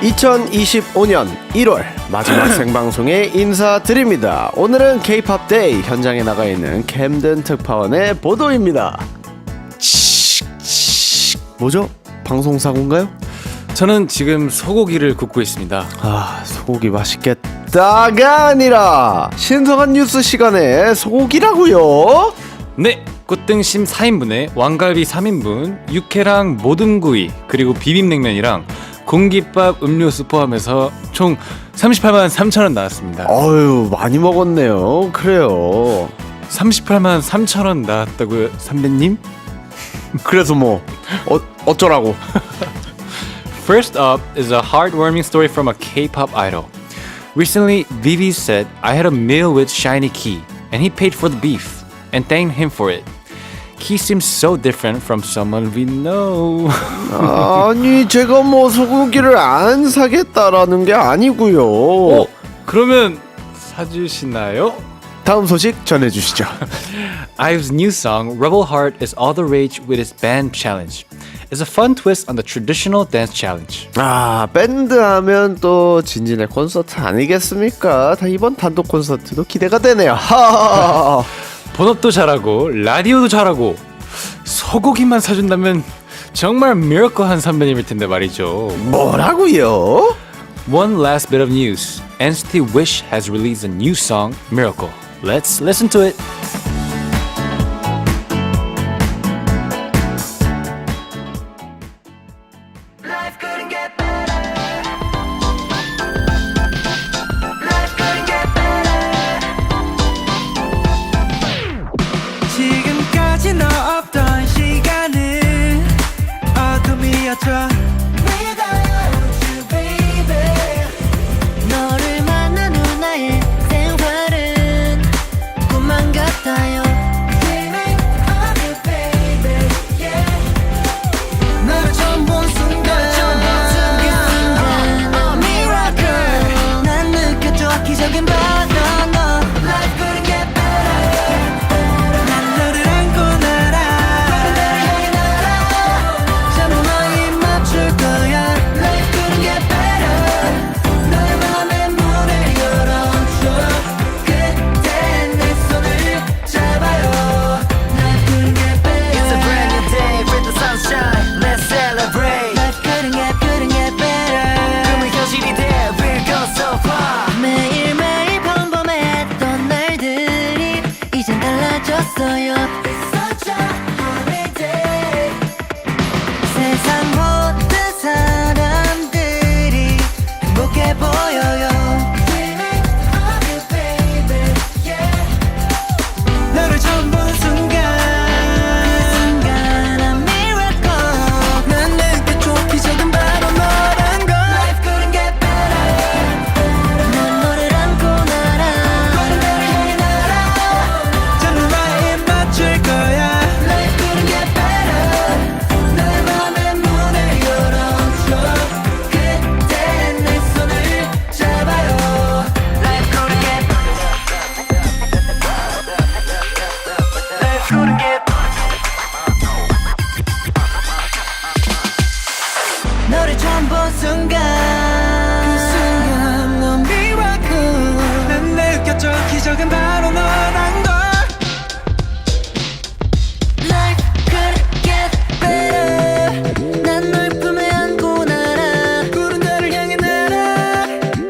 2025년 1월 마지막 생방송에 인사드립니다. 오늘은 K-POP 데이 현장에 나가 있는 캠든 특파원의 보도입니다. 뭐죠? 방송사고인가요? 저는 지금 소고기를 굽고 있습니다. 소고기 맛있겠다가 아니라 신선한 뉴스 시간에 소고기라고요? 네, 꽃등심 4인분에 왕갈비 3인분, 육회랑 모듬구이, 그리고 비빔냉면이랑 공깃밥, 음료수 포함해서 총 38만 3천 원 나왔습니다. 어휴, 많이 먹었네요. 그래요. 38만 3천 원 나왔다고요, 선배님? 그래서 뭐 어쩌라고? First up is a heartwarming story from a K-pop idol. Recently, Vivi said, "I had a meal with Shiny Key, and he paid for the beef, and thanked him for it. Key seems so different from someone we know." 아니, 제가 뭐 소고기를 안 사겠다라는 게 아니고요. 그러면 사주시나요? 다음 소식 전해주시죠. IVE's new song, Rebel Heart, is all the rage with its band challenge. It's a fun twist on the traditional dance challenge. 밴드 하면 또 진진의 콘서트 아니겠습니까? 이번 단독 콘서트도 기대가 되네요. 하하하하. 본업도 잘하고 라디오도 잘하고 소고기만 사준다면 정말 미러클한 선배님일 텐데 말이죠. 뭐라고요? One last bit of news. NCT Wish has released a new song, Miracle. Let's listen to it. 지금까지 너 없던 시간은 어둠이었죠. Without you, baby. 너를 만난 후 나의 생활은 꿈만 같아요. Dreaming of you, baby. Yeah. 너를 처음 본 순간, a miracle. 난 느꼈죠 기적인 바다. Life couldn't get better. 난 너를 안고 날아. 잠을 많이 맞출 거야. Life couldn't get better. 너의 맘의 문을 열어줘. 그때 내 손을 잡아요. Life couldn't get better. It's a brand new day with the sunshine. Let's celebrate. Life couldn't get better. 꿈의 현실이 돼. We'll go so far. 매일매일 평범했던 날들이 이젠 달라졌어요. It's such a holiday. 세상 모든 사람들이 행복해 보여요. Dreaming of you, baby. Yeah. 너를 처음 보는 순간, a miracle. 난 느꼈죠 기적은 바로 너란 걸. Life couldn't get better. 난 너를 안고 날아. 너를 향해 날아. 잠을 많이 맞출 거야. Life couldn't get better. 너의 맘의 문을 열어줘. 그때 내 손을 잡아요. Life couldn't get Life couldn't get 너를 처음 본 순간, 그 순간 넌 miracle. 난 느꼈죠 기적은 바로 너란 걸. Life couldn't get better. 난 널 품에 안고 날아. 구름 너를 향해 날아.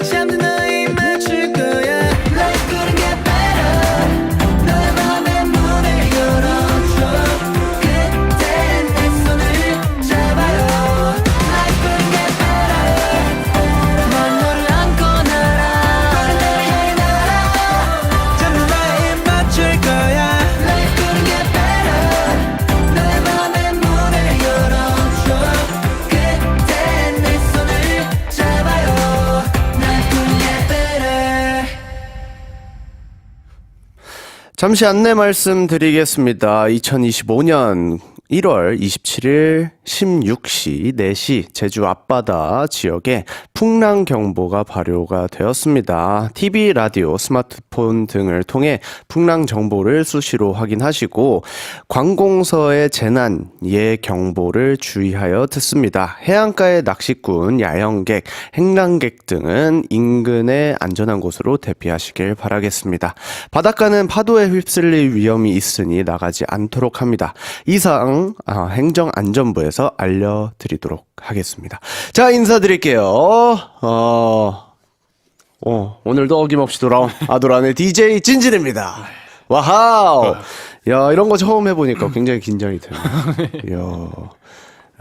잠든 너에 맞출 거야. Life couldn't get better. 너의 맘의 문을 열어줘. 그때 내 손을 잡아요. Life couldn't get better. 난 너를 안고 날아. 구름 너를 향해 날아. 잠든 너에 맞출 거야. Life couldn't get better. 너의 맘의 문을 열어줘. 그때 내 손을 잡아요. Life couldn't get better. 잠시 안내 말씀드리겠습니다. 2025년 1월 27일 16시 4시 제주 앞바다 지역에 풍랑 경보가 발효가 되었습니다. TV, 라디오, 스마트폰 등을 통해 풍랑 정보를 수시로 확인하시고 관공서의 재난 예 경보를 주의하여 듣습니다. 해안가의 낚시꾼, 야영객, 행랑객 등은 인근의 안전한 곳으로 대피하시길 바라겠습니다. 바닷가는 파도에 휩쓸릴 위험이 있으니 나가지 않도록 합니다. 이상 행정안전부에서 알려드리도록 하겠습니다. 자, 인사드릴게요. 오늘도 어김없이 돌아온 아도란의 DJ 진진입니다. 와우. 야, 이런 거 처음 해보니까 굉장히 긴장이 되네요. 이야.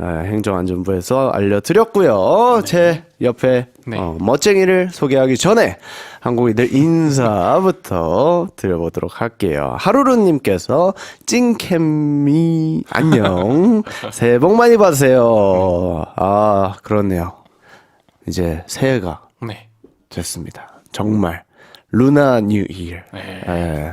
행정안전부에서 알려드렸고요. 제 옆에 네. 멋쟁이를 소개하기 전에 한국인들 인사부터 드려보도록 할게요. 하루루님께서 찐캠미 안녕. 새해 복 많이 받으세요. 아, 그렇네요. 이제 새해가 네. 됐습니다. 정말 루나 뉴 이어. 네.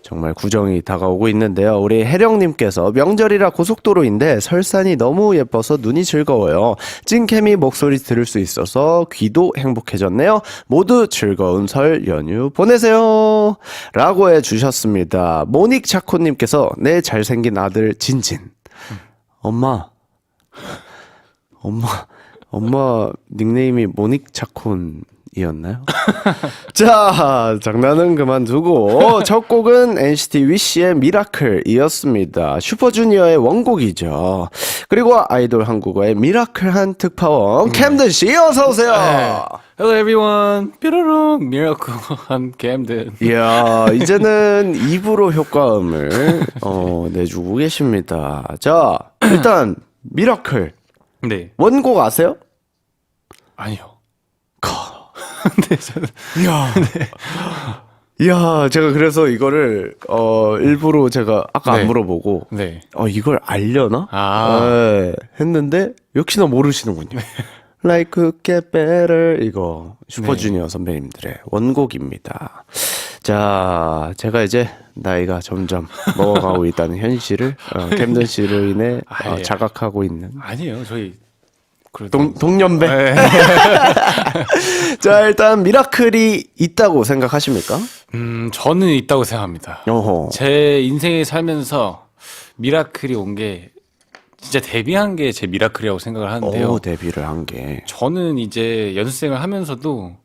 정말 구정이 다가오고 있는데요. 우리 혜령님께서 명절이라 고속도로인데 설산이 너무 예뻐서 눈이 즐거워요. 찐케미 목소리 들을 수 있어서 귀도 행복해졌네요. 모두 즐거운 설 연휴 보내세요. 라고 해주셨습니다. 모닉 차코님께서 내 잘생긴 아들 진진. 엄마 닉네임이 모닉 차콘이었나요? 자, 장난은 그만두고 첫 곡은 NCT 위시의 미라클이었습니다. 슈퍼주니어의 원곡이죠. 그리고 아이돌 한국어의 미라클한 특파원 캠든 씨 어서 오세요. Hello everyone. 뾰로롱 Miracle on Camden. 이야, 이제는 입으로 효과음을 내주고 계십니다. 자, 일단 미라클 네. 원곡 아세요? 아니요. 이야, 제가 그래서 이거를 일부러 제가 아까 네. 안 물어보고 네. 이걸 알려나? 아. 네, 했는데 역시나 모르시는군요. Like Get Better 이거 슈퍼주니어 선배님들의 원곡입니다. 자, 제가 이제 나이가 점점 먹어가고 있다는 현실을 캠든 씨로 인해 예. 자각하고 있는 아니에요. 저희 그래도 동년배. 네. 자, 일단 미라클이 있다고 생각하십니까? 저는 있다고 생각합니다. 어허. 제 인생에 살면서 미라클이 온 게 진짜 데뷔한 게 제 미라클이라고 생각을 하는데요. 오, 데뷔를 한 게. 저는 이제 연습생을 하면서도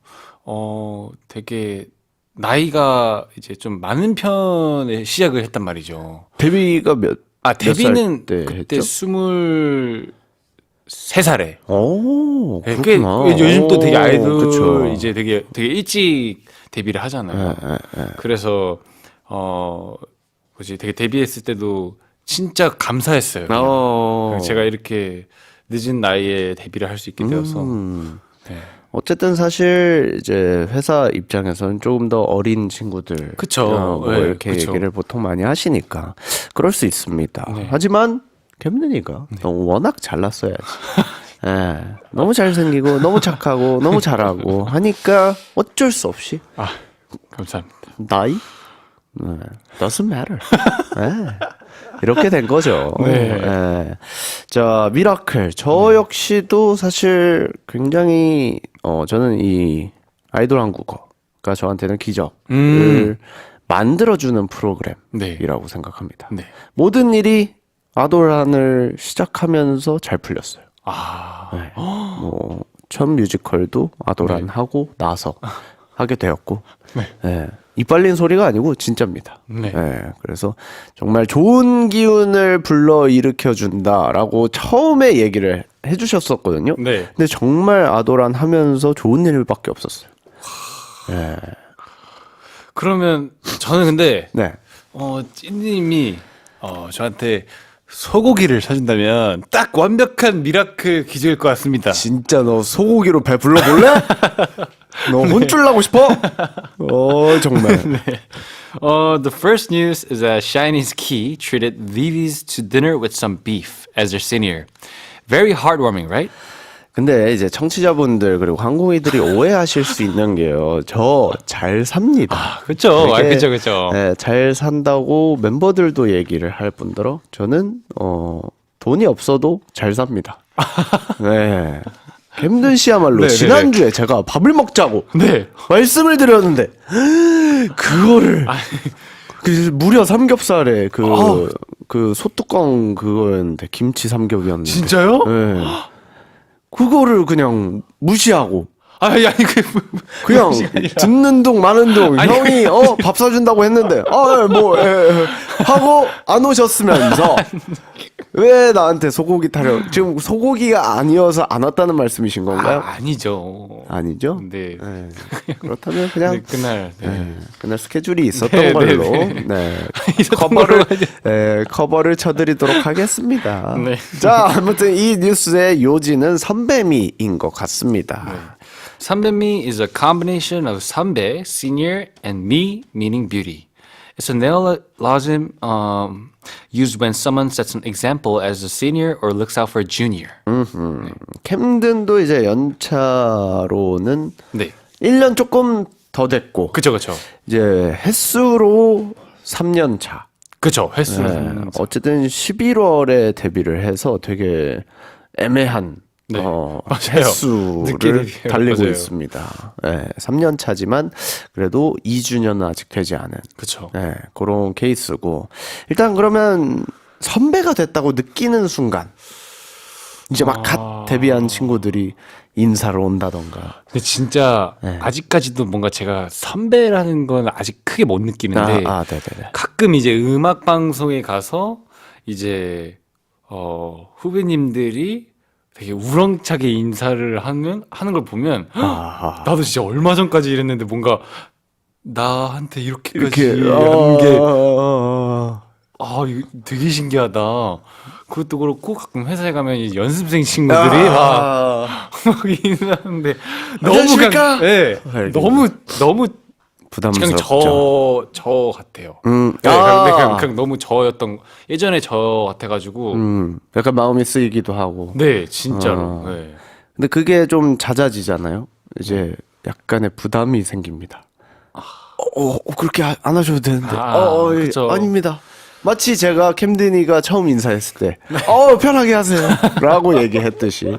되게 나이가 이제 좀 많은 편에 시작을 했단 말이죠. 데뷔가 몇 데뷔는 때 그때 했죠? 23살에. 오, 꽤 그렇구나. 요즘 또 되게 오, 아이돌 그쵸. 이제 되게 일찍 데뷔를 하잖아요. 그래서 되게 데뷔했을 때도 진짜 감사했어요. 그냥. 제가 이렇게 늦은 나이에 데뷔를 할 수 있게 되어서. 네. 어쨌든 사실 이제 회사 입장에서는 조금 더 어린 친구들, 그쵸. 뭐 네, 이렇게 그쵸. 얘기를 보통 많이 하시니까 그럴 수 있습니다. 네. 하지만 캠든이가 너무 워낙 잘났어야지. 예, 너무 잘생기고 너무 착하고 너무 잘하고 하니까 어쩔 수 없이 감사합니다. 나이 doesn't matter. 예, 이렇게 된 거죠. 네. 예. 자, 미라클. 저 역시도 사실 굉장히 저는 이 아이돌 한국어가 저한테는 기적을 만들어주는 프로그램이라고 네. 생각합니다. 네. 모든 일이 아도란을 시작하면서 잘 풀렸어요. 네. 첫 뮤지컬도 아도란 하고 나서 하게 되었고, 네. 이빨린 소리가 아니고 진짜입니다. 네. 그래서 정말 좋은 기운을 불러 일으켜 준다라고 처음에 얘기를 해주셨었거든요. 네. 근데 정말 아도란 하면서 좋은 일밖에 없었어요. 그러면 저는 근데 네. 찐님이 저한테 소고기를 사준다면 딱 완벽한 미라클 기적일 것 같습니다. 진짜 너 소고기로 배 불러볼래? 너 혼쭐 나고 싶어? 정말. The first news is that Shiny's Key treated Vivi's to dinner with some beef as their senior. Very heartwarming, right? 근데 이제 청취자분들 그리고 항공이들이 오해하실 수 있는 게요. 저 잘 삽니다. 그쵸. 되게, 그쵸. 네, 잘 산다고 멤버들도 얘기를 할 뿐더러 저는 돈이 없어도 잘 삽니다. 네. 캠든 씨야말로 네, 네, 지난주에 제가 밥을 먹자고 네. 말씀을 드렸는데 그거를 그 무려 삼겹살에 그 소뚜껑 그거였는데 김치 삼겹이었는데 진짜요? 네. 그거를 그냥 무시하고 아니 그냥 듣는 둥 마는 둥 아니, 형이 밥 사준다고 했는데 하고 안 오셨으면서 왜 나한테 소고기 타령 지금 소고기가 아니어서 안 왔다는 말씀이신 건가요? 아니죠. 아니죠? 네. 네. 그렇다면 그냥 네, 그날 그날 스케줄이 있었던 네, 걸로 네, 네. 있었던 커버를 걸로 커버를 쳐드리도록 하겠습니다. 네. 자, 아무튼 이 뉴스의 요지는 선배미인 것 같습니다. 선배미 is a combination of 선배, senior, and me, meaning beauty. It's a neologism used when someone sets an example as a senior or looks out for a junior. 캠든도 이제 연차로는 네. 1년 조금 더 됐고 그쵸. 이제 횟수로 3년 차. 그쵸. 횟수로. 네, 어쨌든 11월에 데뷔를 해서 되게 애매한 네, 맞아요. 늦게 횟수를 데뷔해요. 달리고 맞아요. 있습니다. 네, 3년 차지만 그래도 2주년은 아직 되지 않은 그쵸. 네, 그런 케이스고 일단 그러면 선배가 됐다고 느끼는 순간 이제 막 갓 데뷔한 친구들이 인사를 온다던가 근데 진짜 아직까지도 뭔가 제가 선배라는 건 아직 크게 못 느끼는데 네네네. 가끔 이제 음악 방송에 가서 이제 후배님들이 되게 우렁차게 인사를 하는 걸 보면 나도 진짜 얼마 전까지 이랬는데 뭔가 나한테 이렇게까지 하는 게 이거 되게 신기하다. 그것도 그렇고 가끔 회사에 가면 이제 연습생 친구들이 막 인사하는데 너무 안녕하십니까? 네, 너무 그냥 부담스럽죠. 저 같아요. 음, 네, 그냥 너무 저였던 예전에 저 같아가지고 약간 마음이 쓰이기도 하고. 네 진짜로. 네. 근데 그게 좀 잦아지잖아요. 이제 약간의 부담이 생깁니다. 그렇게 안 하셔도 되는데. 예, 그쵸. 아닙니다. 마치 제가 캠든이가 처음 인사했을 때, 편하게 하세요. 라고 얘기했듯이.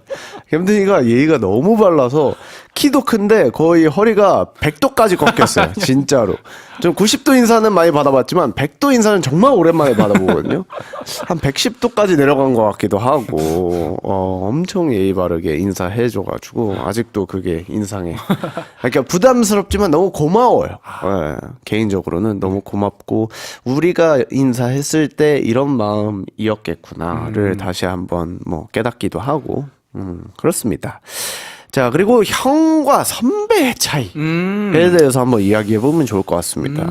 캠든이가 예의가 너무 발라서 키도 큰데 거의 허리가 100도까지 꺾였어요. 진짜로. 좀 90도 인사는 많이 받아봤지만 100도 인사는 정말 오랜만에 받아보거든요. 한 110도까지 내려간 것 같기도 하고, 엄청 예의 바르게 인사해줘가지고, 아직도 그게 인상에. 그러니까 부담스럽지만 너무 고마워요. 예, 개인적으로는 너무 고맙고, 우리가 인사했을 때 이런 마음이었겠구나를 다시 한번 뭐 깨닫기도 하고, 그렇습니다. 자, 그리고 형과 선배의 차이에 대해서 한번 이야기해보면 좋을 것 같습니다.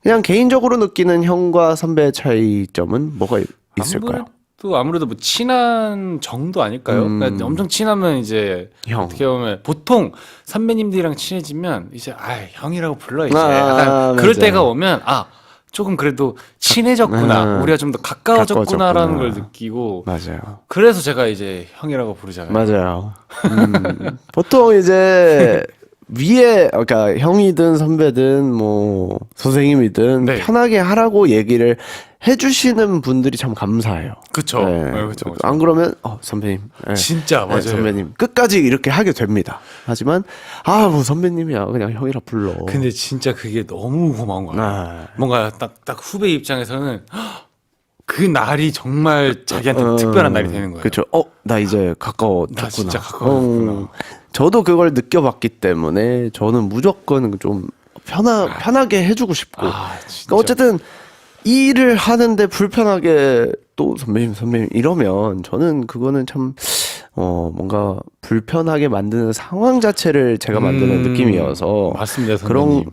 그냥 개인적으로 느끼는 형과 선배의 차이점은 뭐가 있을까요? 아무래도 뭐 친한 정도 아닐까요? 그러니까 엄청 친하면 이제 형. 어떻게 보면 보통 선배님들이랑 친해지면 이제 형이라고 불러 이제 아, 약간 그럴 맞아요. 때가 오면 조금 그래도 친해졌구나. 우리가 좀 더 가까워졌구나라는 걸 가까워졌구나. 느끼고 맞아요. 그래서 제가 이제 형이라고 부르잖아요. 맞아요. 보통 이제 위에 그러니까 형이든 선배든 뭐 선생님이든 네. 편하게 하라고 얘기를 해주시는 분들이 참 감사해요. 그쵸. 네. 네, 그쵸. 안 그러면 선배님. 네. 진짜 맞아요. 선배님 끝까지 이렇게 하게 됩니다. 하지만 뭐 선배님이야 그냥 형이라 불러. 근데 진짜 그게 너무 고마운 거야. 뭔가 딱 후배 입장에서는 그 날이 정말 자기한테 특별한 날이 되는 거예요. 그렇죠. 나 이제 가까워졌구나. 나 진짜 가까워졌구나. 저도 그걸 느껴봤기 때문에 저는 무조건 좀 편하게 해주고 싶고. 진짜. 그러니까 어쨌든 일을 하는데 불편하게 또 선배님 이러면 저는 그거는 참 뭔가 불편하게 만드는 상황 자체를 제가 만드는 느낌이어서 맞습니다, 선배님. 그런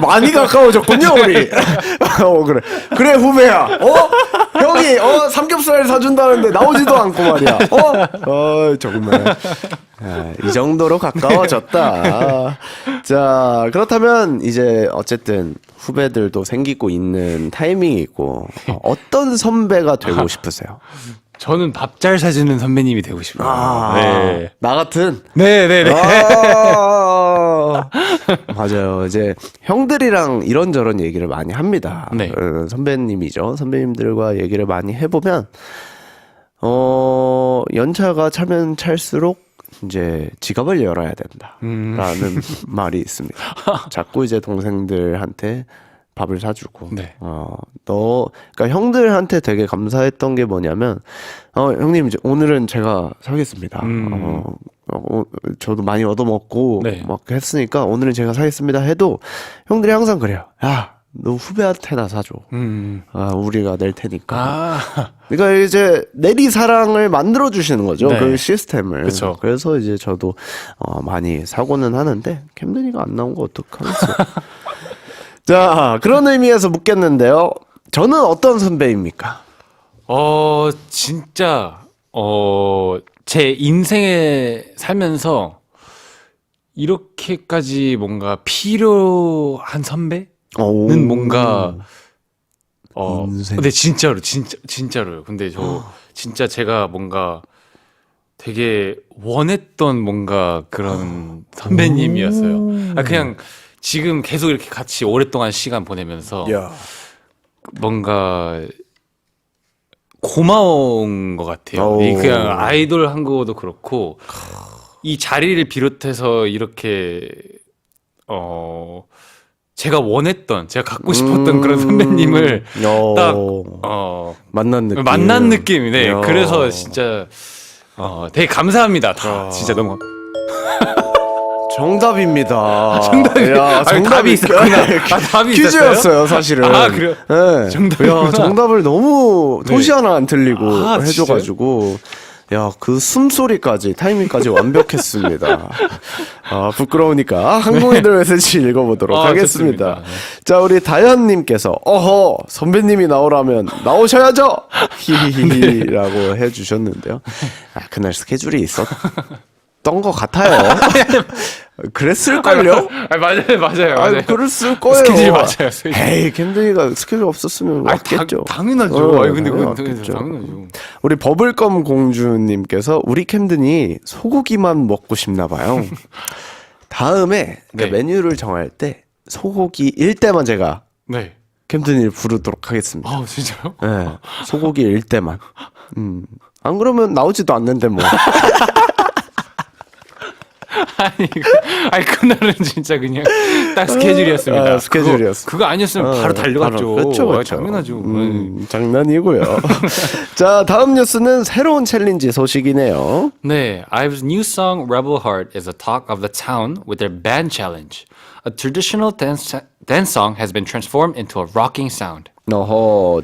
많이 가까워졌군요 우리. 그래 후배야. 형이 삼겹살 사준다는데 나오지도 않고 말이야. 정말 이 정도로 가까워졌다. 자, 그렇다면 이제 어쨌든 후배들도 생기고 있는 타이밍이고 어떤 선배가 되고 싶으세요? 저는 밥 잘 사주는 선배님이 되고 싶어요. 네. 나 같은. 네네네. 맞아요. 이제 형들이랑 이런저런 얘기를 많이 합니다. 선배님이죠. 선배님들과 얘기를 많이 해보면 연차가 차면 찰수록 이제 지갑을 열어야 된다라는 말이 있습니다. 자꾸 이제 동생들한테 밥을 사주고, 네. 그러니까 형들한테 되게 감사했던 게 뭐냐면, 형님 이제 오늘은 제가 사겠습니다. 저도 많이 얻어먹고 네. 막 했으니까 오늘은 제가 사겠습니다 해도 형들이 항상 그래요. 야, 너 후배한테나 사줘. 우리가 낼 테니까. 아, 그러니까 이제 내리 사랑을 만들어 주시는 거죠. 네. 그 시스템을. 그쵸. 그래서 이제 저도 많이 사고는 하는데 캠든이가 안 나온 거 어떡하겠어요. 자, 그런 의미에서 묻겠는데요. 저는 어떤 선배입니까? 진짜 제 인생에 살면서 이렇게까지 뭔가 필요한 선배는 뭔가 인생. 근데 진짜로요. 근데 저 진짜 제가 뭔가 되게 원했던 뭔가 그런 선배님이었어요. 그냥 지금 계속 이렇게 같이 오랫동안 시간 보내면서 야. 뭔가 고마운 것 같아요. 이 그냥 아이돌 한 거도 그렇고 이 자리를 비롯해서 이렇게 제가 원했던, 제가 갖고 싶었던 그런 선배님을 딱 만난 느낌. 느낌이네. 야. 그래서 진짜 되게 감사합니다. 다 진짜 너무 정답입니다. 정답이- 야, 답이 있었구나. 답이 퀴즈였어요, 있었어요? 사실은. 아, 그래요? 네. 정답이구나. 야, 정답을 너무 토시 네. 하나 안 틀리고 아, 해줘가지고. 야, 그 숨소리까지, 타이밍까지 완벽했습니다. 부끄러우니까 항공이들 메시지 읽어보도록 하겠습니다. 좋습니다. 자, 우리 다현님께서, 선배님이 나오라면 나오셔야죠! 히히히라고 해주셨는데요. 그날 스케줄이 있었던 것 같아요. 그랬을걸요? 맞아요. 그랬을 거예요. 스케줄이 맞아요, 스케줄. 에이, 캠든이가 스케줄 없었으면 왔겠죠. 당연하죠. 근데 그건 왔겠죠. 당연하죠. 우리 버블껌 공주님께서 우리 캠든이 소고기만 먹고 싶나 봐요. 다음에 그 네. 메뉴를 정할 때 소고기일 때만 제가 네. 캠든이를 부르도록 하겠습니다. 진짜요? 네, 소고기일 때만. 안 그러면 나오지도 않는데 뭐. 아니 그날은 진짜 그냥 딱 스케줄이었습니다. 스케줄이었어. 그거 아니었으면 바로 달려갔죠. 그렇죠. 당연하죠. 장난이고요. 자, 다음 뉴스는 새로운 챌린지 소식이네요. 네, IVE's new song Rebel Heart is the talk of the town with their band challenge. A traditional dance song has been transformed into a rocking sound.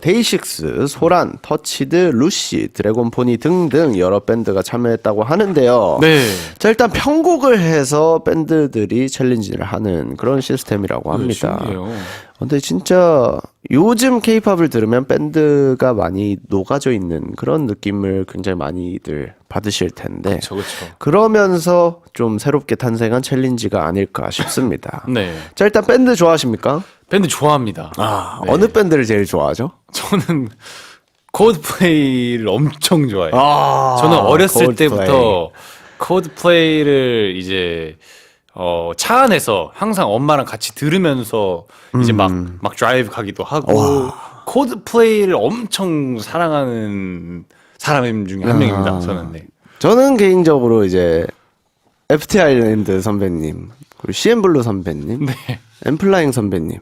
데이식스, 소란, 터치드, 루시, 드래곤포니 등등 여러 밴드가 참여했다고 하는데요. 네. 자, 일단 편곡을 해서 밴드들이 챌린지를 하는 그런 시스템이라고 합니다. 신기해요. 근데 진짜 요즘 케이팝을 들으면 밴드가 많이 녹아져 있는 그런 느낌을 굉장히 많이들 받으실 텐데 그렇죠. 그러면서 좀 새롭게 탄생한 챌린지가 아닐까 싶습니다. 네. 자, 일단 밴드 좋아하십니까? 밴드 좋아합니다. 네. 어느 밴드를 제일 좋아하죠? 저는 코드플레이를 엄청 좋아해요. 아, 저는 어렸을 콜드플레이. 때부터 코드플레이를 이제 차 안에서 항상 엄마랑 같이 들으면서 이제 막 드라이브 가기도 하고 코드플레이를 엄청 사랑하는 사람 중에 한 명입니다. 저는 네. 저는 개인적으로 이제 FT 아일랜드 선배님, 그리고 CN블루 선배님, 네. 엠플라잉 선배님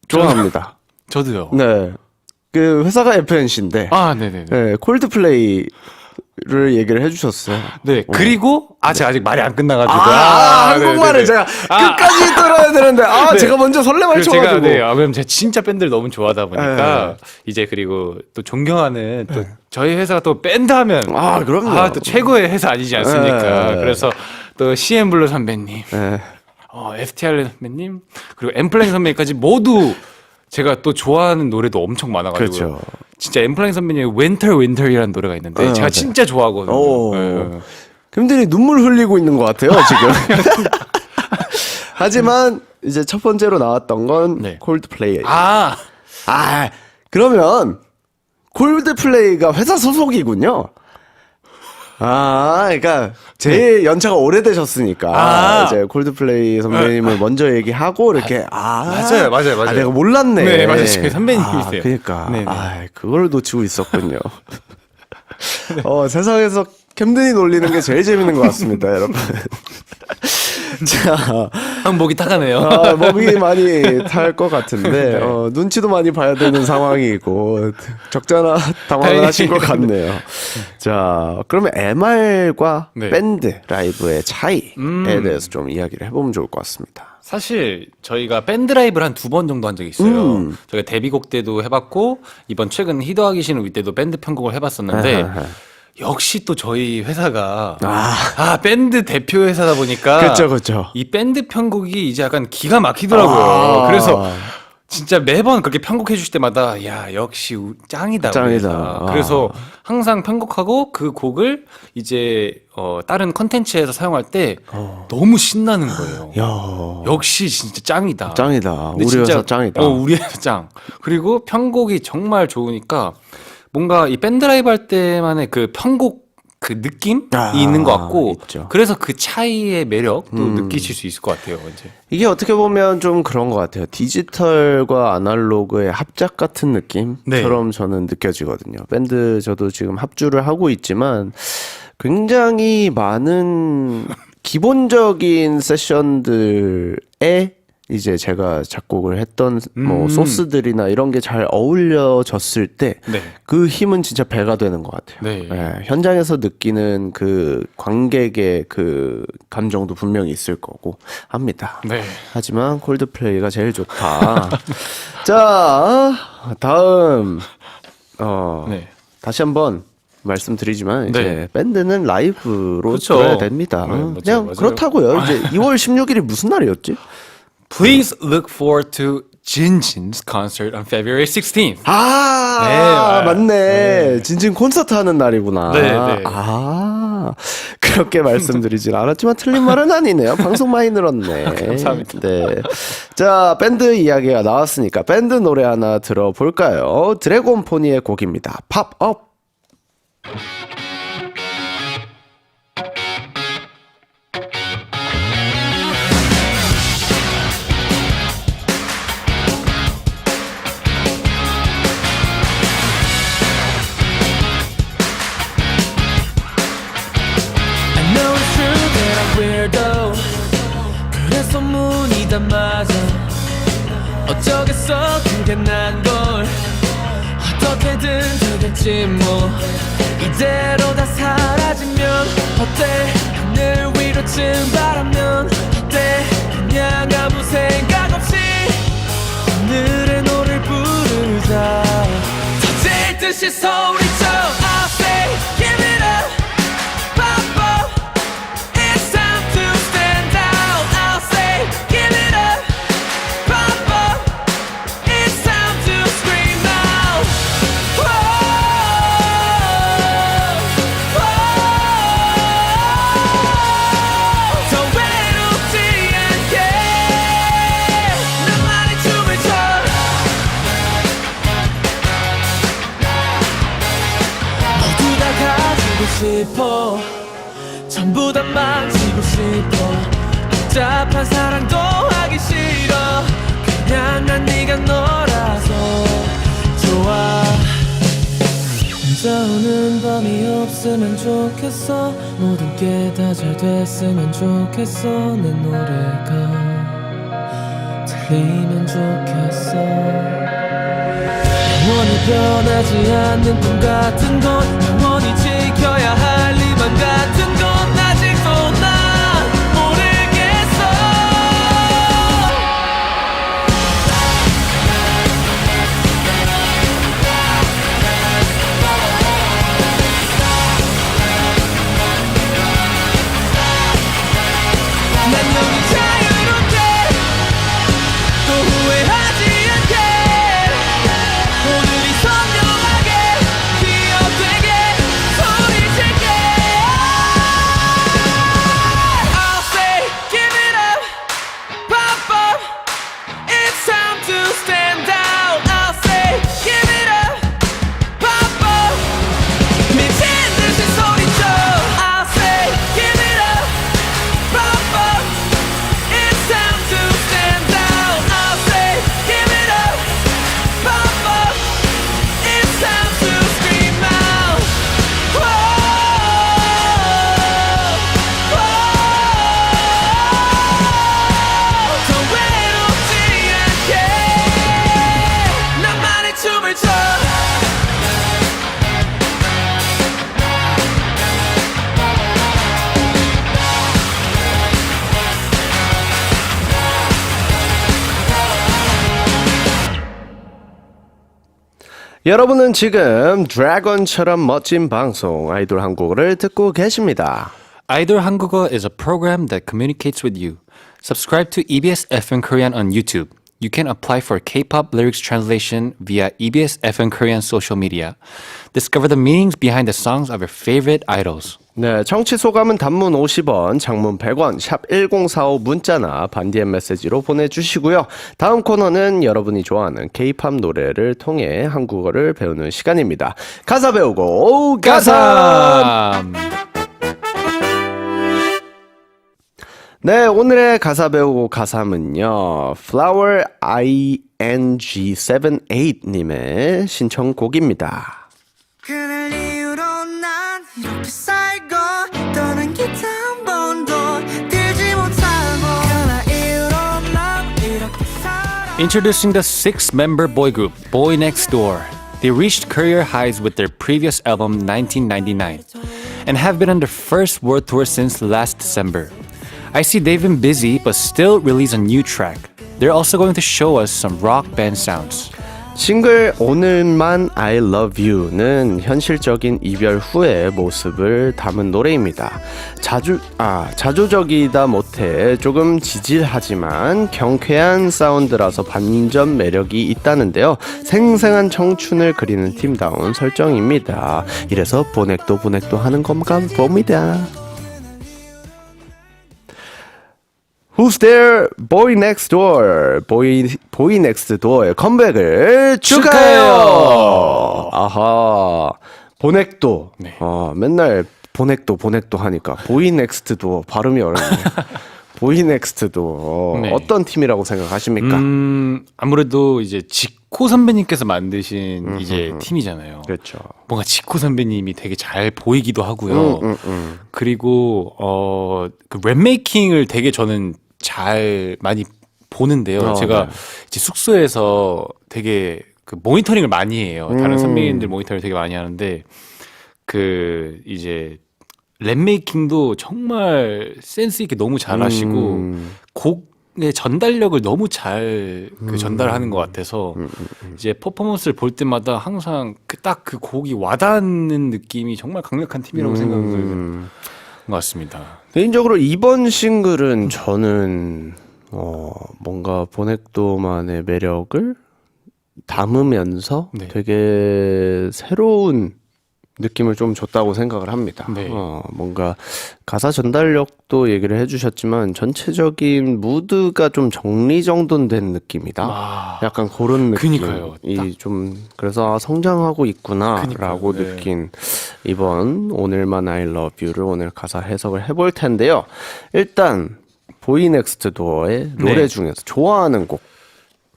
좋아합니다. 저도요. 네, 그 회사가 FNC인데 네네네. 네, 콜드플레이를 얘기를 해주셨어요. 네. 그리고 제가 아직 말이 안 끝나가지고 한국말을 네네네. 제가 끝까지 들어야 되는데 네. 제가 먼저 설레발 그리고 쳐가지고 제가 왜냐면 제가 진짜 밴드를 너무 좋아하다 보니까 이제 그리고 또 존경하는 또 저희 회사가 또 밴드 하면 그럼요. 또 최고의 회사 아니지 않습니까? 네. 그래서 또 CN블루 선배님, 네. FTR 선배님 그리고 엠플라잉 선배님까지 모두 제가 또 좋아하는 노래도 엄청 많아가지고 그렇죠. 진짜 엠플라잉 선배님의 Winter이라는 노래가 있는데 제가 네. 진짜 좋아하거든요. 오. 네. 굉장히 눈물 흘리고 있는 것 같아요 지금. 하지만 이제 첫 번째로 나왔던 건 네. 콜드플레이. 그러면 콜드플레이가 회사 소속이군요. 그러니까 제일 연차가 오래되셨으니까 이제 콜드플레이 선배님을 먼저 얘기하고 이렇게 맞아요. 내가 몰랐네. 네, 맞아요. 저희 선배님이세요. 그러니까 네네. 그걸 놓치고 있었군요. 세상에서 캠든이 놀리는 게 제일 재밌는 것 같습니다, 여러분. 자, 목이 타가네요. 목이 많이 탈 것 같은데, 눈치도 많이 봐야 되는 상황이고, 적잖아 당황을 하신 것 같네요. 자, 그러면 MR과 네. 밴드 라이브의 차이에 대해서 좀 이야기를 해보면 좋을 것 같습니다. 사실 저희가 밴드 라이브를 한 2번 정도 한 적이 있어요. 저희가 데뷔곡 때도 해봤고 이번 최근 희도하기 싫은 위 때도 밴드 편곡을 해봤었는데 역시 또 저희 회사가 밴드 대표 회사다 보니까 그쵸. 이 밴드 편곡이 이제 약간 기가 막히더라고요. 그래서 진짜 매번 그렇게 편곡해 주실 때마다 야 역시 짱이다. 우리 회사. 그래서 항상 편곡하고 그 곡을 이제 다른 컨텐츠에서 사용할 때 너무 신나는 거예요. 역시 진짜 짱이다. 짱이다. 근데 우리 진짜, 회사 짱이다. 우리 회사 짱. 그리고 편곡이 정말 좋으니까 뭔가 이 밴드 라이브 할 때만의 그 편곡 그 느낌이 있는 것 같고 있죠. 그래서 그 차이의 매력도 느끼실 수 있을 것 같아요. 이제. 이게 어떻게 보면 좀 그런 것 같아요. 디지털과 아날로그의 합작 같은 느낌처럼 저는 느껴지거든요. 밴드 저도 지금 합주를 하고 있지만 굉장히 많은 기본적인 세션들에 이제 제가 작곡을 했던 뭐 소스들이나 이런 게 잘 어울려졌을 때 그 힘은 진짜 배가 되는 것 같아요. 네, 현장에서 느끼는 그 관객의 그 감정도 분명히 있을 거고 합니다. 하지만 콜드플레이가 제일 좋다. 자, 다음 다시 한번 말씀드리지만 이제 밴드는 라이브로 들어야 됩니다. 그냥 맞아요. 그렇다고요. 이제 2월 16일이 무슨 날이었지? Please look forward to 진진's concert on February 16th. 맞네. 진진 콘서트 하는 날이구나. 네. 그렇게 말씀드리진 않았지만 틀린 말은 아니네요. 방송 많이 늘었네. 감사합니다. 네. 자, 밴드 이야기가 나왔으니까 밴드 노래 하나 들어볼까요? 드래곤 포니의 곡입니다. 팝업. 그래서 문이 다 맞아 어쩌겠어 그게 난걸 어떻게든 되겠지 뭐 이대로 다 사라지면 어때 하늘 위로 증발하면 어때 그냥 아무 생각 없이 오늘의 노래를 부르자 터질 듯이 소리쳐 I'll say give it up pop up it's time to stand out I'll say give it up pop up it's time to scream out 더 외롭지 않게 나만의 춤을 춰 모두 다 가지고 싶어 전부 다 만지고 싶어 복잡한 사랑도 하기 싫어 그냥 난 네가 너라서 좋아 혼자 오는 밤이 없으면 좋겠어 모든 게 다 잘 됐으면 좋겠어 내 노래가 들리면 좋겠어 영원히 변하지 않는 꿈 같은 건 영원히 지켜야 할 리만 같은 건 아직도 난 모르겠어 난 여기 자유롭게 또 후회하지 않게 오늘이 선명하게 기억되게 여러분은 지금 드래곤처럼 멋진 방송 아이돌 한국어를 듣고 계십니다. Idol Hangugo is a program that communicates with you. Subscribe to EBS FM Korean on YouTube. You can apply for K-pop lyrics translation via EBS FM Korean social media. Discover the meanings behind the songs of your favorite idols. 네, 청취 소감은 단문 50원, 장문 100원, 샵 1045 문자나 반디엠 메시지로 보내주시고요. 다음 코너는 여러분이 좋아하는 K-팝 노래를 통해 한국어를 배우는 시간입니다. 가사 배우고 가사! 네, 오늘의 가사 배우고 가사는요. Flower ING78님의 신청곡입니다. 그날 이후로 난 이렇게 살고 떠난 기타 한 번도 들지 못하고 그날 이후로 난 이렇게 살아 Introducing the six-member boy group, Boy Next Door. They reached career highs with their previous album 1999 and have been on their first world tour since last December. I see they've been busy but still release a new track. They're also going to show us some rock band sounds. 싱글 오늘만 I Love You는 현실적인 이별 후의 모습을 담은 노래입니다. 자조적이다 못해 조금 지질하지만 경쾌한 사운드라서 반전 매력이 있다는데요. 생생한 청춘을 그리는 팀다운 설정입니다. 이래서 보넥도 하는 건가 봅니다. Who's there? Boy Next Door. Boy Next Door의 컴백을 축하해요. 아하. 보넥도. 네. 맨날 보넥도 하니까 보이 넥스트 도어 발음이 어렵네요. 보이 넥스트 도어. 네. 어떤 팀이라고 생각하십니까? 아무래도 이제 지코 선배님께서 만드신 이제 팀이잖아요. 그렇죠. 뭔가 지코 선배님이 되게 잘 보이기도 하고요. 그리고 그 랩메이킹을 되게 저는 잘 많이 보는데요. 제가 네. 이제 숙소에서 되게 그 모니터링을 많이 해요. 다른 선배님들 모니터링을 되게 많이 하는데 그 이제 랩메이킹도 정말 센스 있게 너무 잘하시고 곡의 전달력을 너무 잘 그 전달하는 것 같아서 이제 퍼포먼스를 볼 때마다 항상 딱 그 곡이 와닿는 느낌이 정말 강력한 팀이라고 생각을 하는 것 같습니다. 개인적으로 이번 싱글은 저는 뭔가 보넥도만의 매력을 담으면서 네. 되게 새로운 느낌을 좀 줬다고 생각을 합니다. 네. 뭔가 가사 전달력도 얘기를 해주셨지만 전체적인 무드가 좀 정리정돈된 느낌이다. 약간 그런 느낌. 그니까요. 좀 그래서 성장하고 있구나라고 그니까요. 네. 느낀 이번 오늘만 I Love You를 오늘 가사 해석을 해볼 텐데요. 일단 보이 넥스트 도어의 노래 네. 중에서 좋아하는 곡.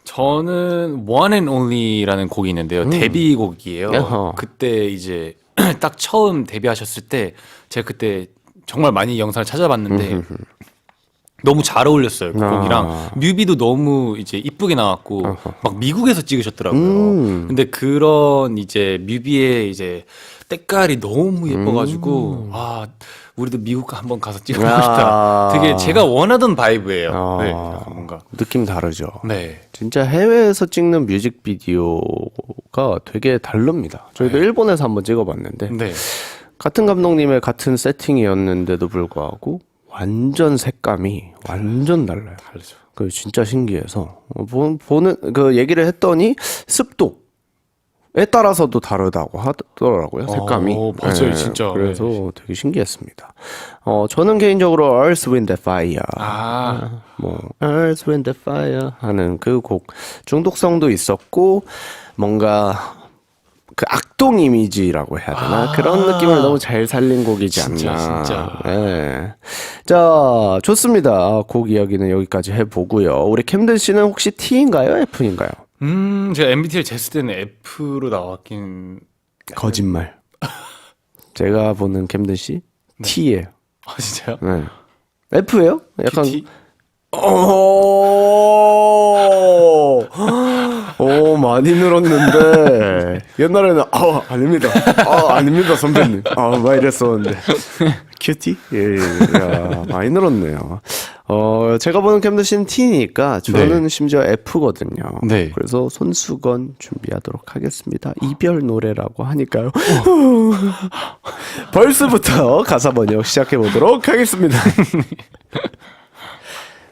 저는 One and Only라는 곡이 있는데요. 데뷔곡이에요. 야하. 그때 이제 딱 처음 데뷔하셨을 때 제가 그때 정말 많이 영상을 찾아봤는데 너무 잘 어울렸어요. 그 곡이랑 뮤비도 너무 이제 이쁘게 나왔고 막 미국에서 찍으셨더라고요. 근데 그런 이제 뮤비에 이제 때깔이 너무 예뻐가지고 아 우리도 미국 한번 가서 찍어보고 싶다. 되게 제가 원하던 바이브예요. 네, 뭔가 느낌 다르죠. 네. 진짜 해외에서 찍는 뮤직비디오가 되게 다릅니다. 저희도 일본에서 한번 찍어봤는데 네. 같은 감독님의 같은 세팅이었는데도 불구하고 완전 색감이 완전 달라요. 다르죠. 그 진짜 신기해서 보는 그 얘기를 했더니 습도에 따라서도 다르다고 하더라고요. 색감이. 맞아요, 진짜. 그래서 되게 신기했습니다. 저는 개인적으로 Earth, Wind, and Fire. Earth, Wind, and Fire 하는 그 곡 중독성도 있었고 뭔가 그 악동 이미지라고 해야 되나 그런 느낌을 너무 잘 살린 곡이지 않나. 진짜. 네. 자, 좋습니다. 곡 이야기는 여기까지 해보고요. 우리 캠든 씨는 혹시 T인가요, F인가요? 제가 MBTI 쟀을 때는 F로 나왔긴. 거짓말. 제가 보는 캠든 씨 T예요. 아 진짜요? 네. F예요? 약간 PT? 오 많이 늘었는데 옛날에는 아닙니다. 아닙니다 선배님. 막 이랬었는데 큐티? 예, 야, 많이 늘었네요. 제가 보는 캠드씨는 T니까 저는 네. 심지어 F거든요. 네. 그래서 손수건 준비하도록 하겠습니다. 이별 노래라고 하니까요. 벌써부터 가사 번역 시작해 보도록 하겠습니다.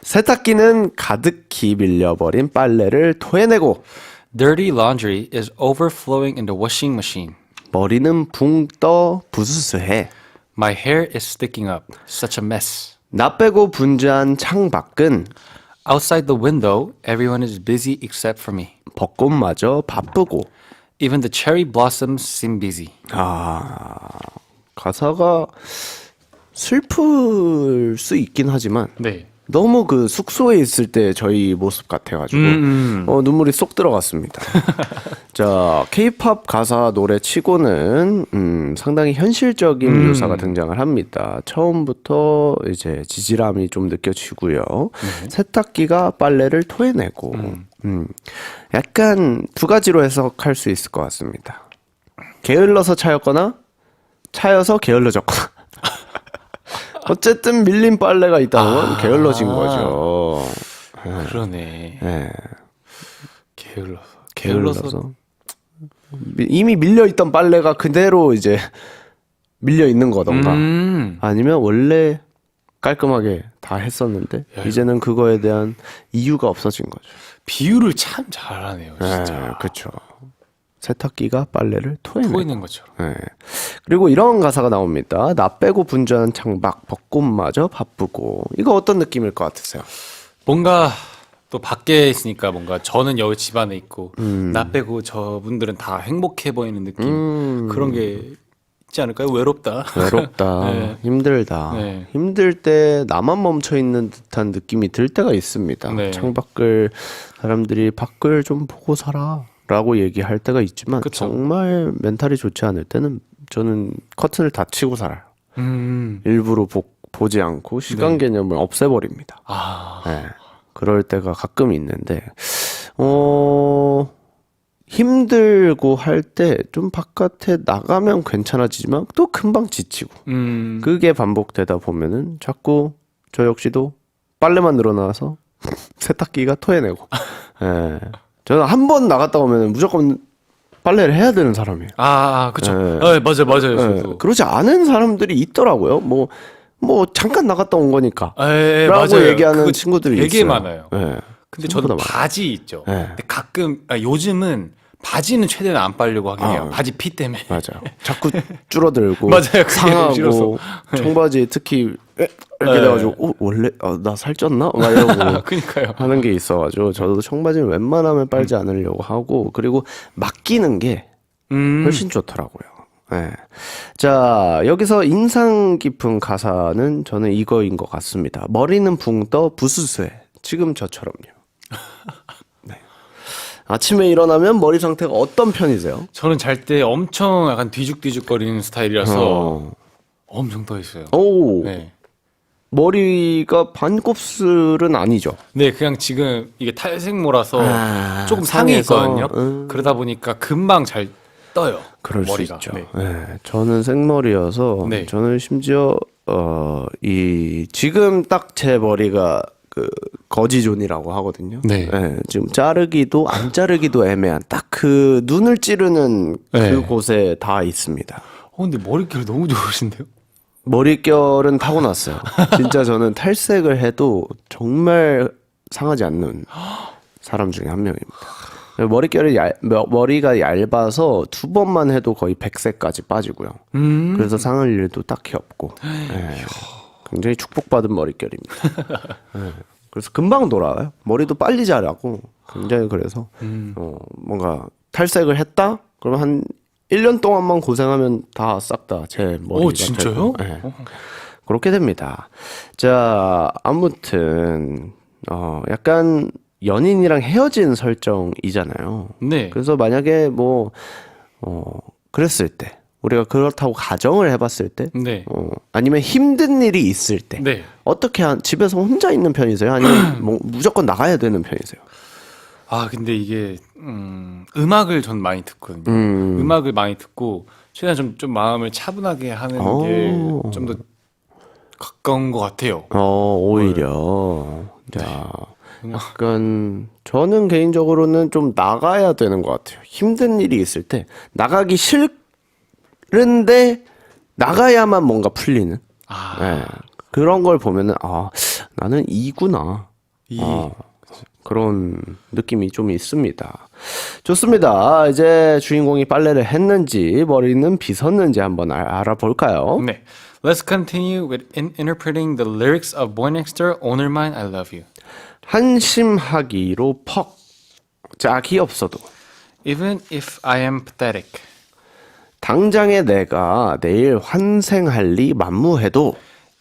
세탁기는 가득히 밀려버린 빨래를 토해내고 Dirty laundry is overflowing in the washing machine. 머리는 붕 떠 부스스해. My hair is sticking up. Such a mess. 나 빼고 분주한 창 밖은 Outside the window, everyone is busy except for me. 벚꽃마저 바쁘고. Even the cherry blossoms seem busy. 가사가 슬플 수 있긴 하지만 네. 너무 그 숙소에 있을 때 저희 모습 같아가지고 눈물이 쏙 들어갔습니다. 자, K-팝 가사 노래 치고는 상당히 현실적인 묘사가 등장을 합니다. 처음부터 이제 지질함이 좀 느껴지고요. 세탁기가 빨래를 토해내고 약간 두 가지로 해석할 수 있을 것 같습니다. 게을러서 차였거나 차여서 게을러졌거나. 어쨌든 밀린 빨래가 있다는 건 게을러진 거죠. 그러네. 네. 게을러서. 게을러서 이미 밀려있던 빨래가 그대로 이제 밀려 있는 거던가 아니면 원래 깔끔하게 다 했었는데 이제는 그거에 대한 이유가 없어진 거죠. 비유를 참 잘하네요, 진짜. 네, 그렇죠. 세탁기가 빨래를 토해내고. 보이는 거죠. 네. 그리고 이런 가사가 나옵니다. 나 빼고 분주한 창밖 벚꽃마저 바쁘고. 이거 어떤 느낌일 것 같으세요? 뭔가 또 밖에 있으니까 뭔가 저는 여기 집안에 있고 나 빼고 저분들은 다 행복해 보이는 느낌. 그런 게 있지 않을까요? 외롭다. 외롭다. 네. 힘들다. 네. 힘들 때 나만 멈춰 있는 듯한 느낌이 들 때가 있습니다. 네. 창밖을 사람들이 밖을 좀 보고 살아 라고 얘기할 때가 있지만 그쵸. 정말 멘탈이 좋지 않을 때는 저는 커튼을 닫히고 살아요. 일부러 보지 않고 시간 개념을 없애버립니다. 네. 그럴 때가 가끔 있는데 힘들고 할 때 좀 바깥에 나가면 괜찮아지지만 또 금방 지치고 그게 반복되다 보면은 자꾸 저 역시도 빨래만 늘어나서 세탁기가 토해내고 예. 저는 한 번 나갔다 오면 무조건 빨래를 해야 되는 사람이에요. 그쵸. 네. 맞아요. 예. 저도. 그러지 않은 사람들이 있더라고요. 뭐 잠깐 나갔다 온 거니까 라고 맞아요. 얘기하는 그거 친구들이 되게 있어요. 많아요. 예. 근데 생각보다 저는 많아요. 바지 있죠. 네. 근데 가끔 요즘은 바지는 최대한 안 빨려고 하긴 해요. 바지 피 때문에. 맞아요. 자꾸 줄어들고 맞아요. 그게 상하고 싫어서. 청바지 특히 이렇게 네. 돼가지고 원래 나 살쪘나? 막 이러고 그러니까요. 하는 게 있어가지고 저도 청바지는 웬만하면 빨지 않으려고 하고 그리고 맡기는 게 훨씬 좋더라고요. 네. 자, 여기서 인상 깊은 가사는 저는 이거인 것 같습니다. 머리는 붕 떠 부스스해. 지금 저처럼요. 네. 아침에 일어나면 머리 상태가 어떤 편이세요? 저는 잘 때 엄청 약간 뒤죽뒤죽거리는 스타일이라서 엄청 떠 있어요. 오, 네. 머리가 반곱슬은 아니죠. 네, 그냥 지금 이게 탈색모라서 아, 조금 상해 상해서? 있거든요. 그러다 보니까 금방 잘 떠요. 그럴 머리가. 수 있죠. 네. 네, 저는 생머리여서 네. 저는 심지어 지금 딱 제 머리가 그 거지존이라고 하거든요. 네. 지금 자르기도 안 자르기도 애매한 딱 그 눈을 찌르는 네. 그곳에 다 있습니다. 근데 머릿결 너무 좋으신데요? 머릿결은 타고났어요. 진짜 저는 탈색을 해도 정말 상하지 않는 사람 중에 한 명입니다. 머리가 얇아서 두 번만 해도 거의 백색까지 빠지고요. 그래서 상할 일도 딱히 없고 굉장히 축복받은 머릿결입니다. 그래서 금방 돌아와요. 머리도 빨리 자라고 굉장히 그래서 뭔가 탈색을 했다? 그러면 한 1년 동안만 고생하면 다 싹 다 제 머리가 진짜요? 되고, 네. 그렇게 됩니다. 자, 아무튼 약간 연인이랑 헤어진 설정이잖아요. 네. 그래서 만약에 그랬을 때 우리가 그렇다고 가정을 해봤을 때 네. 아니면 힘든 일이 있을 때 네. 어떻게 집에서 혼자 있는 편이세요? 아니면 무조건 나가야 되는 편이세요? 근데 이게 음악을 전 많이 듣거든요. 음악을 많이 듣고 최대한 좀 마음을 차분하게 하는 게 좀 더 가까운 것 같아요. 오히려. 자, 약간 저는 개인적으로는 좀 나가야 되는 것 같아요. 힘든 일이 있을 때 나가기 싫은데 나가야만 뭔가 풀리는. 네. 그런 걸 보면은 나는 이구나. 그런 느낌이 좀 있습니다. 좋습니다. 이제 주인공이 빨래를 했는지 머리는 빗었는지 한번 알아볼까요? 네. Let's continue with interpreting the lyrics of Boy Next Door, Owner Mine, I Love You. 한심하기로 퍽 짝이 없어도 Even if I am pathetic, 당장의 내가 내일 환생할 리 만무해도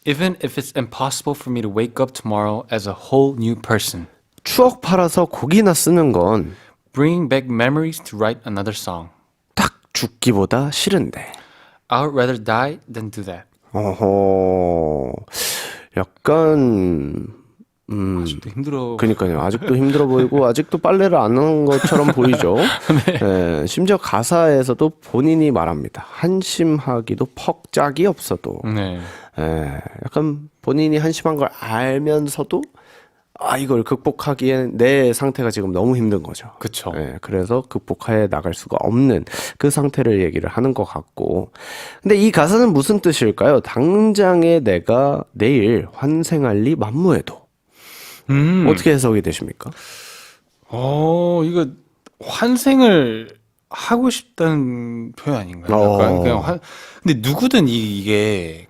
even if it's impossible for me to wake up tomorrow as a whole new person, 추억 팔아서 곡이나 쓰는 건 딱 bringing back memories to write another song. 죽기보다 싫은데. I would rather die than do that. 어허, 약간 아직도 힘들어. 그러니까요. 아직도 힘들어 보이고 아직도 빨래를 안 한 것처럼 보이죠. 네, 심지어 가사에서도 본인이 말합니다. 한심하기도 퍽 짝이 없어도. 네. 약간 본인이 한심한 걸 알면서도 이걸 극복하기엔 내 상태가 지금 너무 힘든 거죠. 그쵸. 그래서 극복해 나갈 수가 없는 그 상태를 얘기를 하는 것 같고. 근데 이 가사는 무슨 뜻일까요? 당장에 내가 내일 환생할 리 만무해도. 어떻게 해석이 되십니까? 이거 환생을 하고 싶다는 표현 아닌가요? 약간 그냥 근데 누구든 이게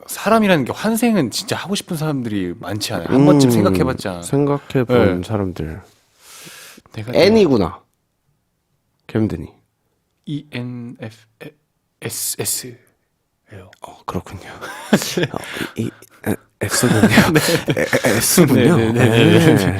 사람이라는 게 환생은 진짜 하고 싶은 사람들이 많지 않아요. 한 번쯤 생각해봤자. 생각해본 사람들. 내가 N이구나. 캠든이. ENFSS예요. 그렇군요. X군요. S군요. 네.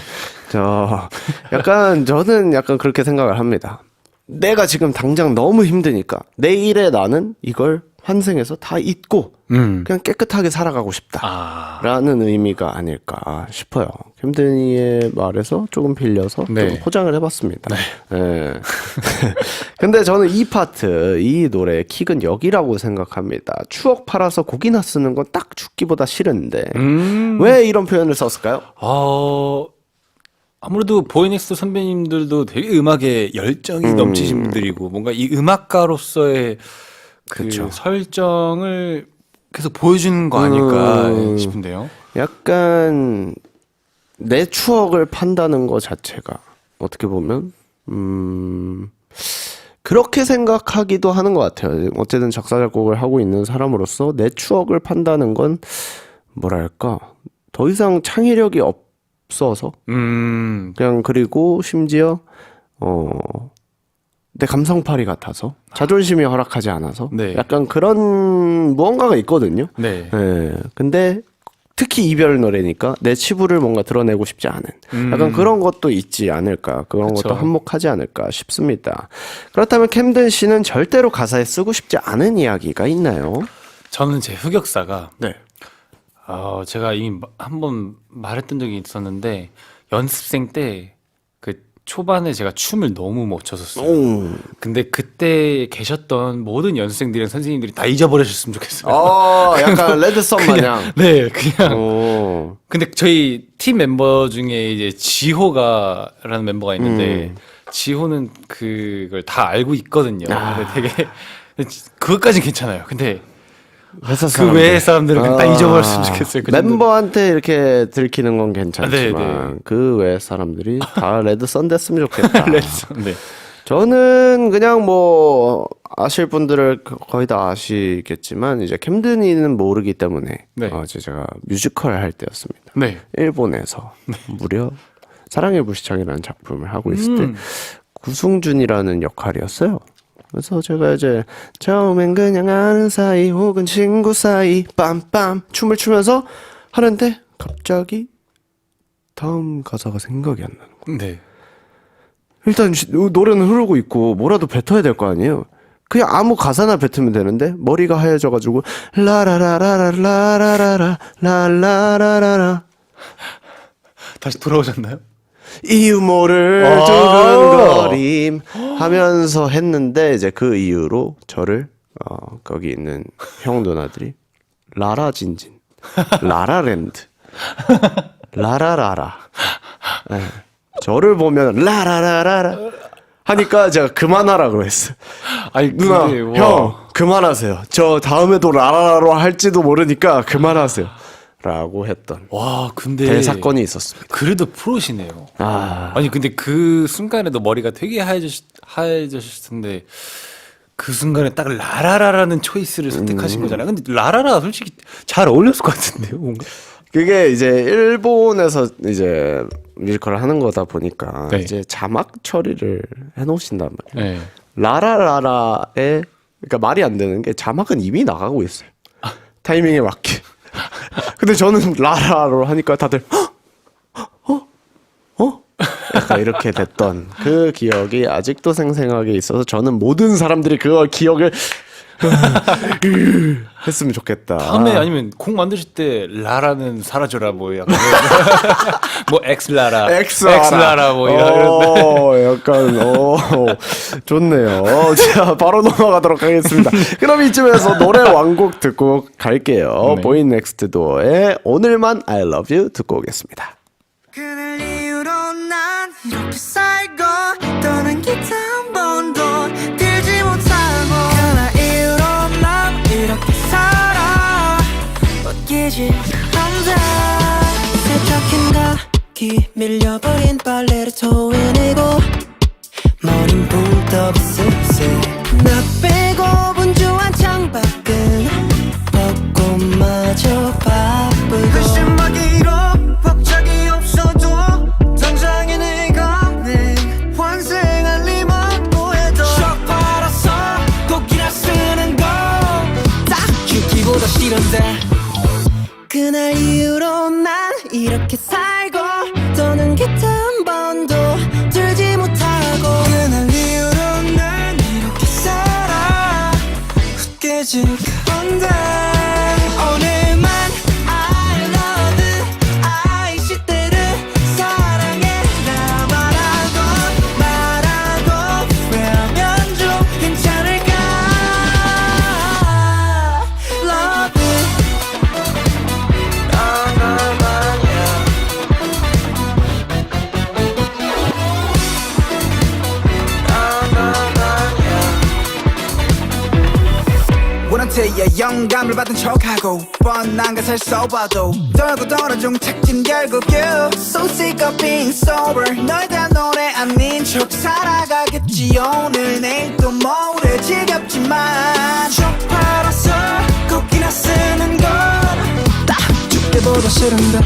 저는 약간 그렇게 생각을 합니다. 내가 지금 당장 너무 힘드니까 내일의 나는 이걸 환생해서 다 잊고 그냥 깨끗하게 살아가고 싶다라는 의미가 아닐까 싶어요. 캠든이의 말에서 조금 빌려서 좀 포장을 해봤습니다. 근데 저는 이 파트, 이 노래의 킥은 여기라고 생각합니다. 추억 팔아서 곡이나 쓰는 건 딱 죽기보다 싫은데 왜 이런 표현을 썼을까요? 아무래도 보이넥스트 선배님들도 되게 음악에 열정이 넘치신 분들이고 뭔가 이 음악가로서의 그 설정을 계속 보여주는 거 아닐까 싶은데요. 약간 내 추억을 판다는 것 자체가 어떻게 보면 그렇게 생각하기도 하는 것 같아요. 어쨌든 작사 작곡을 하고 있는 사람으로서 내 추억을 판다는 건 뭐랄까 더 이상 창의력이 없어서 그냥 그리고 심지어 내 감성팔이 같아서 자존심이 허락하지 않아서 약간 그런 무언가가 있거든요. 근데 특히 이별 노래니까 내 치부를 뭔가 드러내고 싶지 않은 약간 그런 것도 있지 않을까, 그런 것도 한몫하지 않을까 싶습니다. 그렇다면 캠든 씨는 절대로 가사에 쓰고 싶지 않은 이야기가 있나요? 저는 제 흑역사가 제가 이미 한번 말했던 적이 있었는데 연습생 때 그 초반에 제가 춤을 너무 못 췄었어요. 근데 그때 계셨던 모든 연습생들이랑 선생님들이 다 잊어버리셨으면 좋겠어요. 약간 레드썬 마냥. 네, 그냥. 근데 저희 팀 멤버 중에 이제 지호가라는 멤버가 있는데 지호는 그걸 다 알고 있거든요. 근데 되게 그것까진 괜찮아요. 근데 그 외의 사람들은 그냥 다 잊어버렸으면 좋겠어요. 그 멤버한테 이렇게 들키는 건 괜찮지만 그 외의 사람들이 다 레드썬 됐으면 좋겠다. 레드썬, 네. 저는 그냥 뭐 아실 분들을 거의 다 아시겠지만 이제 캠든이는 모르기 때문에 제가 뮤지컬 할 때였습니다. 일본에서 무려 사랑의 불시착이라는 작품을 하고 있을 때 구승준이라는 역할이었어요. 그래서 제가 이제 처음엔 그냥 아는 사이 혹은 친구 사이 빰빰 춤을 추면서 하는데 갑자기 다음 가사가 생각이 안 나는 거예요. 일단 노래는 흐르고 있고 뭐라도 뱉어야 될 거 아니에요. 그냥 아무 가사나 뱉으면 되는데 머리가 하얘져가지고 라라라라라라라라 라라라라라 다시 돌아오셨나요? 이유 모를 두근거림 하면서 했는데 이제 그 이후로 저를 거기 있는 형 누나들이 라라진진, 라라랜드, 라라라라. 네. 저를 보면 라라라라라 하니까 제가 그만하라고 했어요. 아니, 누나, 근데, 와. 형 그만하세요. 저 다음에도 라라라로 할지도 모르니까 그만하세요. 라고 했던 와, 근데 대사건이 있었습니다. 그래도 프로시네요. 아. 아니 근데 그 순간에도 머리가 되게 하얘졌을 텐데 그 순간에 딱 라라라라는 초이스를 선택하신 거잖아요. 근데 라라라 솔직히 잘 어울렸을 것 같은데요, 뭔가. 그게 이제 일본에서 이제 뮤지컬을 하는 거다 보니까 네. 이제 자막 처리를 해놓으신단 말이에요. 네. 라라라라에 그러니까 말이 안 되는 게 자막은 이미 나가고 있어요. 타이밍에 맞게. 근데 저는 라라로 하니까 다들 약간 이렇게 됐던 그 기억이 아직도 생생하게 있어서 저는 모든 사람들이 그 기억을 했으면 좋겠다. 다음에 아니면 곡 만드실 때 라라는 사라져라 뭐 약간 뭐 엑스라라 엑스라라 뭐 이런 약간 좋네요. 자, 바로 넘어가도록 하겠습니다. 그럼 이쯤에서 노래 완곡 듣고 갈게요. 네. 보이 넥스트 도어의 오늘만 I love you 듣고 오겠습니다. 그날 이후로 난 이렇게 살고 떠난 기타 한 번도 들지 못하고 그날 이후로 난 이렇게 살아 웃기지 않다 세척힌 각기 밀려버린 빨래를 토해내고 머린 붕 떠 습세 나 빼고 분주한 창밖은 벚꽃마저 바쁘고 의심하기로 박자기 없어도 당장의 내가는 환생할 리만 뭐해도 척 팔아서 곡이나 쓰는 거딱 죽기보다 싫은데 그날 이후로 난 이렇게 살고 더는 기타 한 번도 들지 못하고 그날 이후로 난 이렇게 살아 웃기지 않은데 오늘만 I love you I 시대를 사랑해라 말하고 후회하면 좀 괜찮을까 Love you 원한테야 영감을 받은 척하고 뻔한 것을 써봐도 떨고 떨어져 착진 결국 you So sick of being sober 널 대한 노래 아닌 척 살아가겠지 오늘 내일 또 모레 지겹지만 척 팔아서 곡이나 쓰는 건딱 죽기보다 싫은데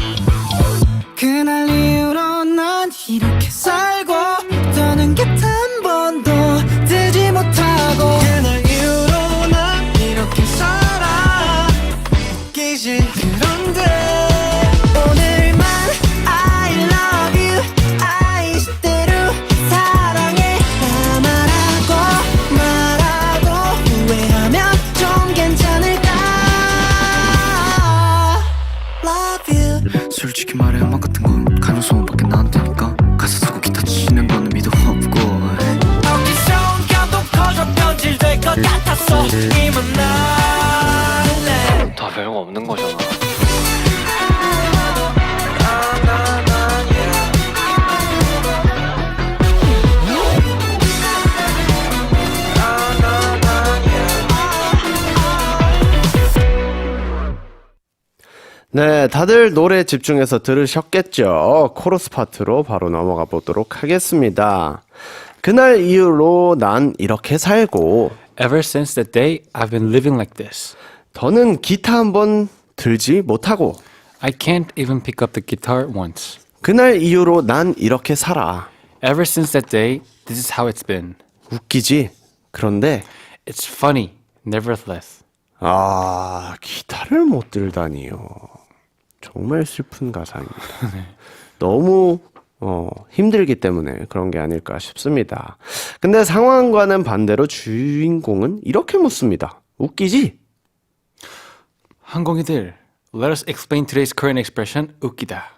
그날 이후로 난 이렇게 살고 더는 기타 한 번도 들지 못하고 그날 이후로 난 이렇게 살아 웃기지 그런데 오늘만 I love you I 시대로 사랑해 말하고 후회하면 좀 괜찮을까 Love you 솔직히 말해 음악 같은 건 가능성밖에 안 되니까 가사 쓰고 기타 치는 거는 미도 없고 어디서 온 감동 커져 변질될 것 같았어 이만 날래 다 별거 없는 거잖아. 네, 다들 노래 집중해서 들으셨겠죠? 코러스 파트로 바로 넘어가 보도록 하겠습니다. 그날 이후로 난 이렇게 살고 Ever since that day, I've been living like this. 더는 기타 한번 들지 못하고 I can't even pick up the guitar once. 그날 이후로 난 이렇게 살아. Ever since that day, this is how it's been. 웃기지? 그런데 It's funny, nevertheless. 기타를 못 들다니요. 정말 슬픈 가사입니다. 너무 힘들기 때문에 그런 게 아닐까 싶습니다. 근데 상황과는 반대로 주인공은 이렇게 묻습니다. 웃기지? 항공이들, let us explain today's current expression, 웃기다.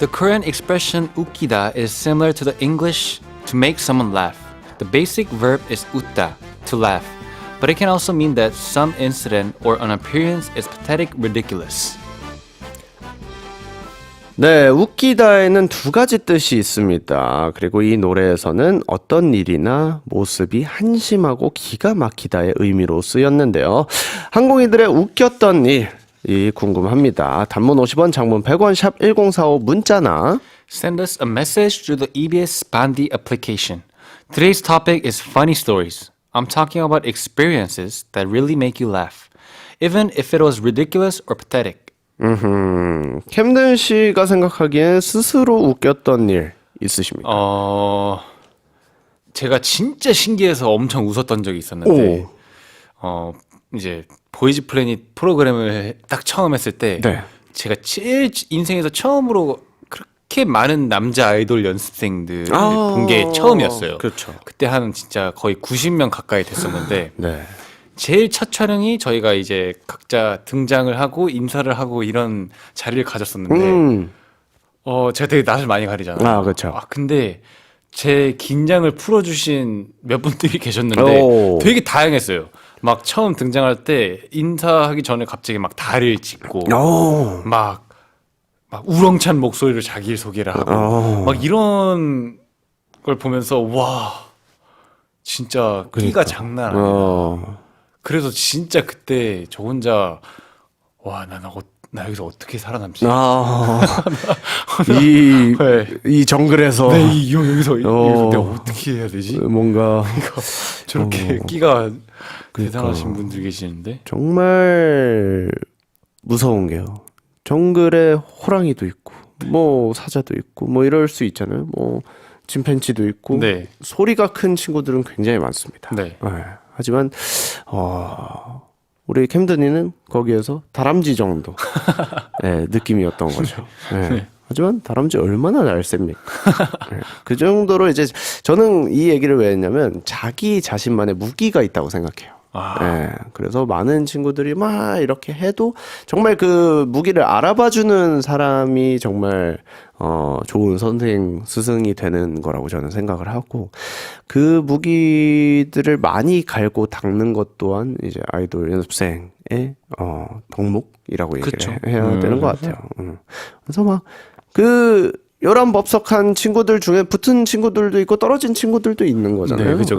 The Korean expression 웃기다 is similar to the English to make someone laugh. The basic verb is 웃다, to laugh. But it can also mean that some incident or an appearance is pathetic, ridiculous. 네, 웃기다에는 두 가지 뜻이 있습니다. 그리고 이 노래에서는 어떤 일이나 모습이 한심하고 기가 막히다의 의미로 쓰였는데요. 항공이들의 웃겼던 일이 궁금합니다. 단문 50원, 장문 100원, 샵 1045 문자나 Send us a message through the EBS Bandi application. Today's topic is funny stories. I'm talking about experiences that really make you laugh, even if it was ridiculous or pathetic. 캠든 씨가 생각하기엔 스스로 웃겼던 일 있으십니까? 제가 진짜 신기해서 엄청 웃었던 적이 있었는데, 이제 보이즈 플래닛 프로그램을 딱 처음 했을 때, 네. 제가 제일 인생에서 처음으로 그렇게 많은 남자 아이돌 연습생들 본 게 처음이었어요. 그렇죠. 그때 한 진짜 거의 90명 가까이 됐었는데, 네. 제일 첫 촬영이 저희가 이제 각자 등장을 하고 인사를 하고 이런 자리를 가졌었는데, 제가 되게 낯을 많이 가리잖아요. 아, 그렇죠. 근데 제 긴장을 풀어주신 몇 분들이 계셨는데 오. 되게 다양했어요. 막 처음 등장할 때 인사하기 전에 갑자기 막 다리를 찢고 오. 막 우렁찬 목소리로 자기 소개를 하고 막 이런 걸 보면서 와 진짜 끼가 장난 아니야. 그래서 진짜 그때 저 혼자 와 나 여기서 어떻게 살아남지? 이 정글에서 네, 여기서 내가 어떻게 해야 되지? 뭔가 저렇게 끼가 대단하신 분들 계시는데 정말 무서운 게요. 정글에 호랑이도 있고, 뭐 사자도 있고, 뭐 이럴 수 있잖아요. 뭐 침팬지도 있고, 네. 소리가 큰 친구들은 굉장히 많습니다. 네. 하지만 우리 캠든이는 거기에서 다람쥐 정도 느낌이었던 거죠. 하지만 다람쥐 얼마나 날쌔입니까? 그 정도로 이제 저는 이 얘기를 왜 했냐면 자기 자신만의 무기가 있다고 생각해요. 그래서 많은 친구들이 막 이렇게 해도 정말 그 무기를 알아봐주는 사람이 정말 좋은 선생 스승이 되는 거라고 저는 생각을 하고 그 무기들을 많이 갈고 닦는 것 또한 이제 아이돌 연습생의 덕목이라고 얘기를 해야 되는 것 같아요. 그래서 막 그 11법석한 친구들 중에 붙은 친구들도 있고 떨어진 친구들도 있는 거잖아요. 네, 그죠.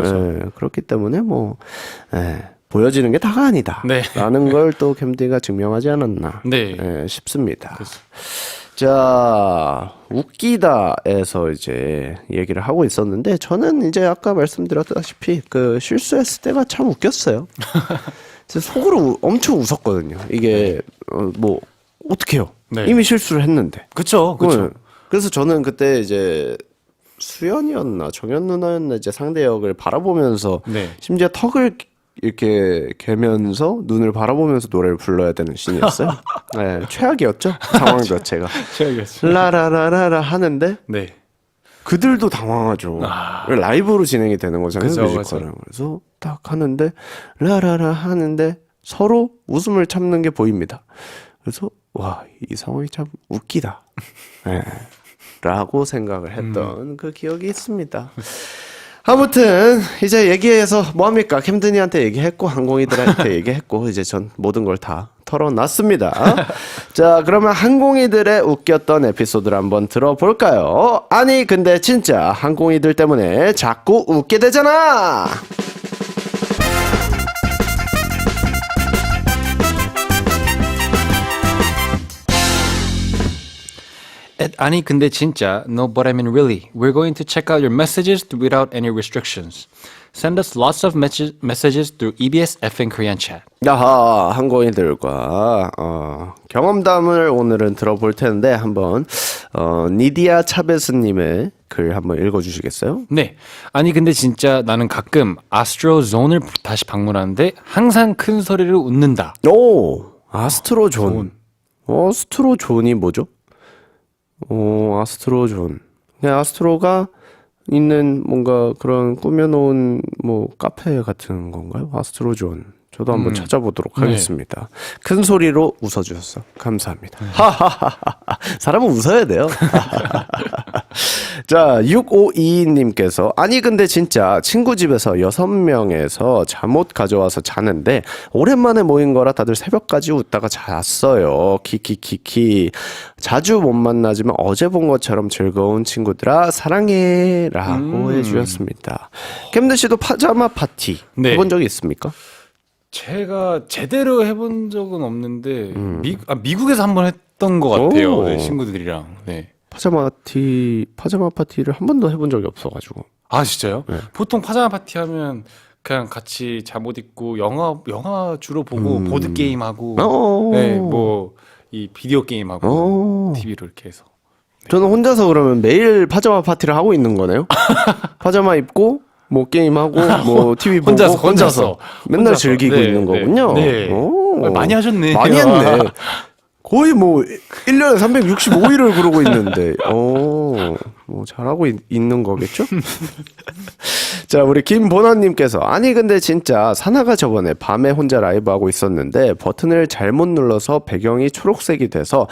그렇기 때문에 뭐 보여지는 게 다가 아니다. 네. 라는 걸 또 캠디가 증명하지 않았나 싶습니다. 자, 웃기다에서 이제 얘기를 하고 있었는데 저는 이제 아까 말씀드렸다시피 그 실수했을 때가 참 웃겼어요. 속으로 엄청 웃었거든요. 이게 뭐 어떡해요? 네. 이미 실수를 했는데. 그쵸. 그래서 저는 그때 이제 수연이었나 정연 누나였나 이제 상대역을 바라보면서 심지어 턱을 이렇게 개면서 눈을 바라보면서 노래를 불러야 되는 씬이었어요. 최악이었죠 상황 자체가. 최악이었어요. 라라라라라 하는데 그들도 당황하죠. 라이브로 진행이 되는 거잖아요. 그쵸, 뮤지컬은. 그래서 딱 하는데 라라라 하는데 서로 웃음을 참는 게 보입니다. 그래서 와, 이 상황이 참 웃기다. 라고 생각을 했던 그 기억이 있습니다. 아무튼 이제 얘기해서 뭐합니까? 캠든이한테 얘기했고 항공이들한테 얘기했고 이제 전 모든 걸 다 털어놨습니다. 자, 그러면 항공이들의 웃겼던 에피소드를 한번 들어볼까요? 아니 근데 진짜 항공이들 때문에 자꾸 웃게 되잖아. 아니 근데 진짜 no but I mean really we're going to check out your messages without any restrictions. Send us lots of messages through EBS FN Korean chat. 야하, 항공이들과 경험담을 오늘은 들어볼 텐데 한번 니디아 차베스님의 글 한번 읽어주시겠어요? 네. 아니 근데 진짜 나는 가끔 아스트로존을 다시 방문하는데 항상 큰 소리로 웃는다. 오, 아스트로존. 아스트로존이 뭐죠? 아스트로존. 그냥 아스트로가 있는 뭔가 그런 꾸며놓은 뭐 카페 같은 건가요? 아스트로존. 저도 한번 찾아보도록 네. 하겠습니다. 큰 소리로 웃어주셔서 감사합니다. 사람은 웃어야 돼요. 자, 6522님께서 아니 근데 진짜 친구 집에서 6명에서 잠옷 가져와서 자는데 오랜만에 모인 거라 다들 새벽까지 웃다가 잤어요. 키키키키. 자주 못 만나지만 어제 본 것처럼 즐거운 친구들아 사랑해 라고 해주셨습니다. 캠드 씨도 파자마 파티 네. 해본 적이 있습니까? 제가 제대로 해본 적은 없는데 미국에서 한번 했던 것 같아요. 오. 네, 친구들이랑. 네. 파자마 파티를 한 번도 해본 적이 없어가지고. 아 진짜요? 네. 보통 파자마 파티 하면 그냥 같이 잠옷 입고 영화 주로 보고 보드 게임 하고, 네, 뭐 이 비디오 게임 하고 TV로 이렇게 해서. 저는 혼자서 그러면 매일 파자마 파티를 하고 있는 거네요. 파자마 입고 뭐 게임하고 뭐 TV 보고 혼자서. 맨날 혼자서. 즐기고 네, 있는 네. 거군요. 네. 오. 많이 하셨네. 많이 했네. 거의 뭐 1년에 365일을 그러고 있는데 뭐 잘하고 있는 거겠죠? 자, 우리 김보나님께서 아니 근데 진짜 사나가 저번에 밤에 혼자 라이브하고 있었는데 버튼을 잘못 눌러서 배경이 초록색이 돼서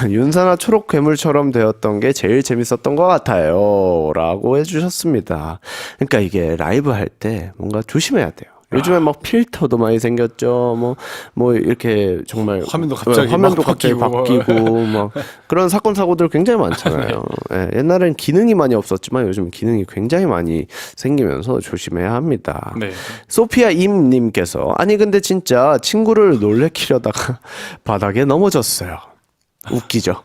윤사나 초록 괴물처럼 되었던 게 제일 재밌었던 것 같아요 라고 해주셨습니다. 그러니까 이게 라이브 할 때 뭔가 조심해야 돼요. 요즘에 막 필터도 많이 생겼죠. 뭐 이렇게 정말 화면도 갑자기 화면도 막 갑자기 바뀌고 막 그런 사건 사고들 굉장히 많잖아요. 예, 옛날엔 기능이 많이 없었지만 요즘 기능이 굉장히 많이 생기면서 조심해야 합니다. 네. 소피아 임님께서 아니 근데 진짜 친구를 놀래키려다가 바닥에 넘어졌어요. 웃기죠.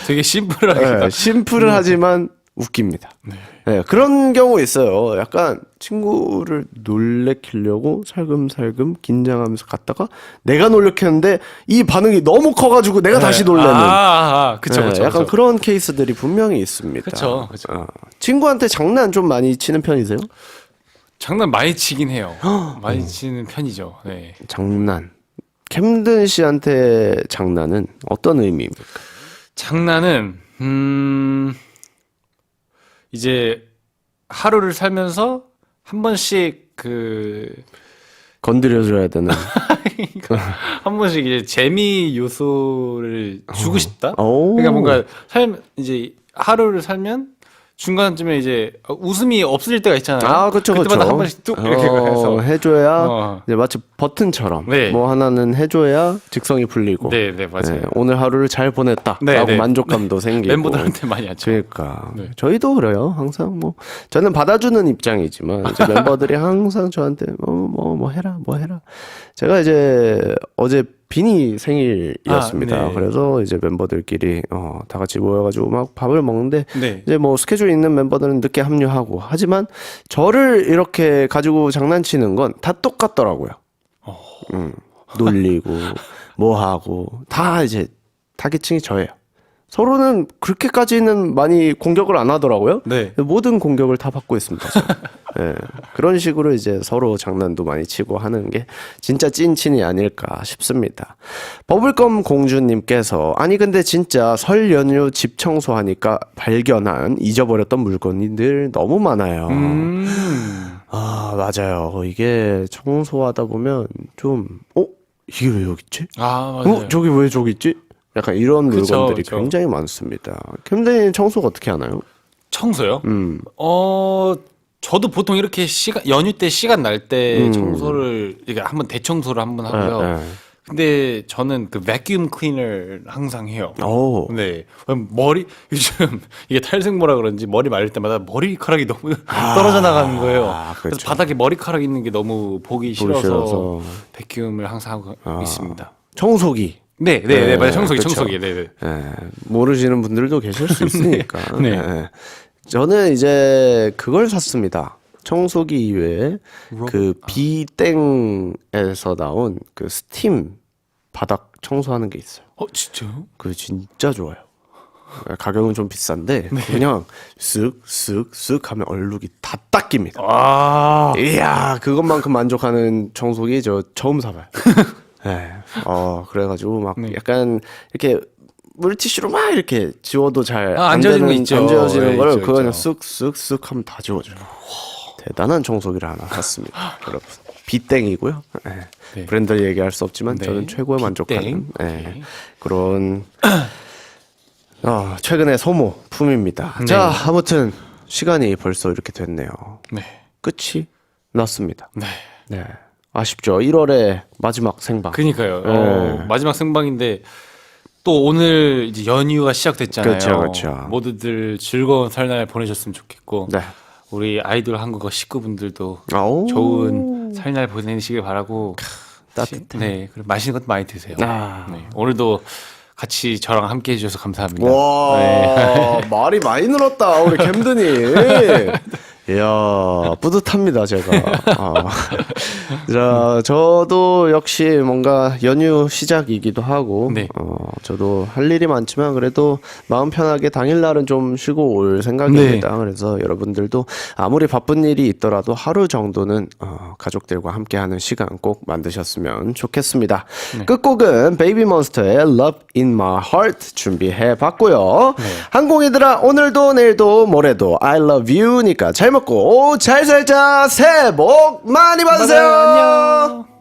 되게 심플하게. 예, 심플하지만 웃깁니다. 네, 그런 경우 있어요. 약간 친구를 놀래키려고 살금살금 긴장하면서 갔다가 내가 놀래켰는데 이 반응이 너무 커가지고 내가 다시 놀래는 그쵸, 네, 그쵸. 약간 그쵸. 그런 케이스들이 분명히 있습니다. 그쵸. 친구한테 장난 좀 많이 치는 편이세요? 장난 많이 치긴 해요. 많이 치는 편이죠. 네. 장난. 캠든 씨한테 장난은 어떤 의미입니까? 장난은 이제 하루를 살면서 한 번씩 건드려줘야 되는. 한 번씩 이제 재미 요소를 주고 싶다. 오. 그러니까 뭔가 이제 하루를 살면 중간쯤에 이제 웃음이 없어질 때가 있잖아요. 아, 그쵸, 그쵸. 그때마다 한 번씩 뚝 이렇게 해서 해줘야 이제 마치 버튼처럼 네. 뭐 하나는 해줘야 직성이 풀리고 네, 맞아요. 네, 오늘 하루를 잘 보냈다라고 네, 네. 만족감도 생기고 멤버들한테 많이 하죠. 그러니까 네. 저희도 그래요. 항상 뭐 저는 받아주는 입장이지만 이제 멤버들이 항상 저한테 뭐 해라. 제가 이제 어제 비니 생일이었습니다. 아, 네. 그래서 이제 멤버들끼리 다 같이 모여가지고 막 밥을 먹는데 네. 이제 뭐 스케줄 있는 멤버들은 늦게 합류하고 하지만 저를 이렇게 가지고 장난치는 건 다 똑같더라고요. 놀리고 뭐 하고 다 이제 타겟층이 저예요. 서로는 그렇게까지는 많이 공격을 안 하더라고요. 네. 모든 공격을 다 받고 있습니다. 저는. 예, 그런 식으로 이제 서로 장난도 많이 치고 하는 게 진짜 찐친이 아닐까 싶습니다. 버블껌 공주님께서 아니 근데 진짜 설 연휴 집 청소하니까 발견한 잊어버렸던 물건들 너무 많아요. 아 맞아요. 이게 청소하다 보면 좀 이게 왜 여기 있지? 아, 맞아요. 저기 왜 저기 있지? 약간 이런 그쵸, 물건들이 그쵸. 굉장히 많습니다. 캠데이는 청소가 어떻게 하나요? 청소요? 저도 보통 이렇게 연휴 때 시간 날 때 청소를 이게 한번 대청소를 한번 하고요. 네. 근데 저는 그 베큐um 클리너를 항상 해요. 오. 네. 요즘 이게 탈색모라 그런지 머리 말릴 때마다 머리카락이 너무 떨어져 나가는 거예요. 그래서 그렇죠. 바닥에 머리카락 있는 게 너무 보기 싫어서 싫어서. 베큐음을 항상 하고 있습니다. 청소기. 네, 맞아요. 청소기, 그쵸. 청소기. 네. 모르시는 분들도 계실 수 있으니까. 네. 네. 저는 이제 그걸 샀습니다. 청소기 이외에 그 비땡에서 나온 그 스팀 바닥 청소하는 게 있어요. 진짜요? 그거 진짜 좋아요. 가격은 좀 비싼데 네. 그냥 쓱쓱쓱 하면 얼룩이 다 닦입니다. 아, 이야 그것만큼 만족하는 청소기 저 처음 사봐요. 네. 그래가지고 막 네. 약간 이렇게 물티슈로 막 이렇게 지워도 잘 안 안 지워지는 거 되는 있죠. 안 지워지는 네, 걸 있죠, 그거 그냥 있죠. 쓱쓱쓱 하면 다 지워져요. 대단한 청소기를 하나 샀습니다, 여러분. 비땡이고요. 예. 네. 브랜드 얘기할 수 없지만 네. 저는 최고에 만족하는 비땡. 예. 오케이. 그런 최근의 소모품입니다. 네. 자, 아무튼 시간이 벌써 이렇게 됐네요. 네. 끝이 났습니다. 네. 네. 아쉽죠. 1월의 마지막 생방. 그니까요. 네. 마지막 생방인데 또 오늘 이제 연휴가 시작됐잖아요. 그렇죠, 그렇죠. 모두들 즐거운 설날 보내셨으면 좋겠고 네. 우리 아이돌 한국어 식구분들도 아우. 좋은 설날 보내시길 바라고 따뜻해. 네, 그리고 맛있는 것도 많이 드세요. 아. 네, 오늘도 같이 저랑 함께 해주셔서 감사합니다. 와, 네. 말이 많이 늘었다, 우리 캠드님. 이야, 뿌듯합니다, 제가. 자, 저도 역시 뭔가 연휴 시작이기도 하고, 네. 저도 할 일이 많지만 그래도 마음 편하게 당일날은 좀 쉬고 올 생각입니다. 네. 그래서 여러분들도 아무리 바쁜 일이 있더라도 하루 정도는 가족들과 함께하는 시간 꼭 만드셨으면 좋겠습니다. 끝곡은 베이비몬스터의 Love in My Heart 준비해 봤고요. 항공이들아, 오늘도 내일도 모레도 I love you니까 잘 먹고 잘 살자. 새해 복 많이 받으세요. 안녕.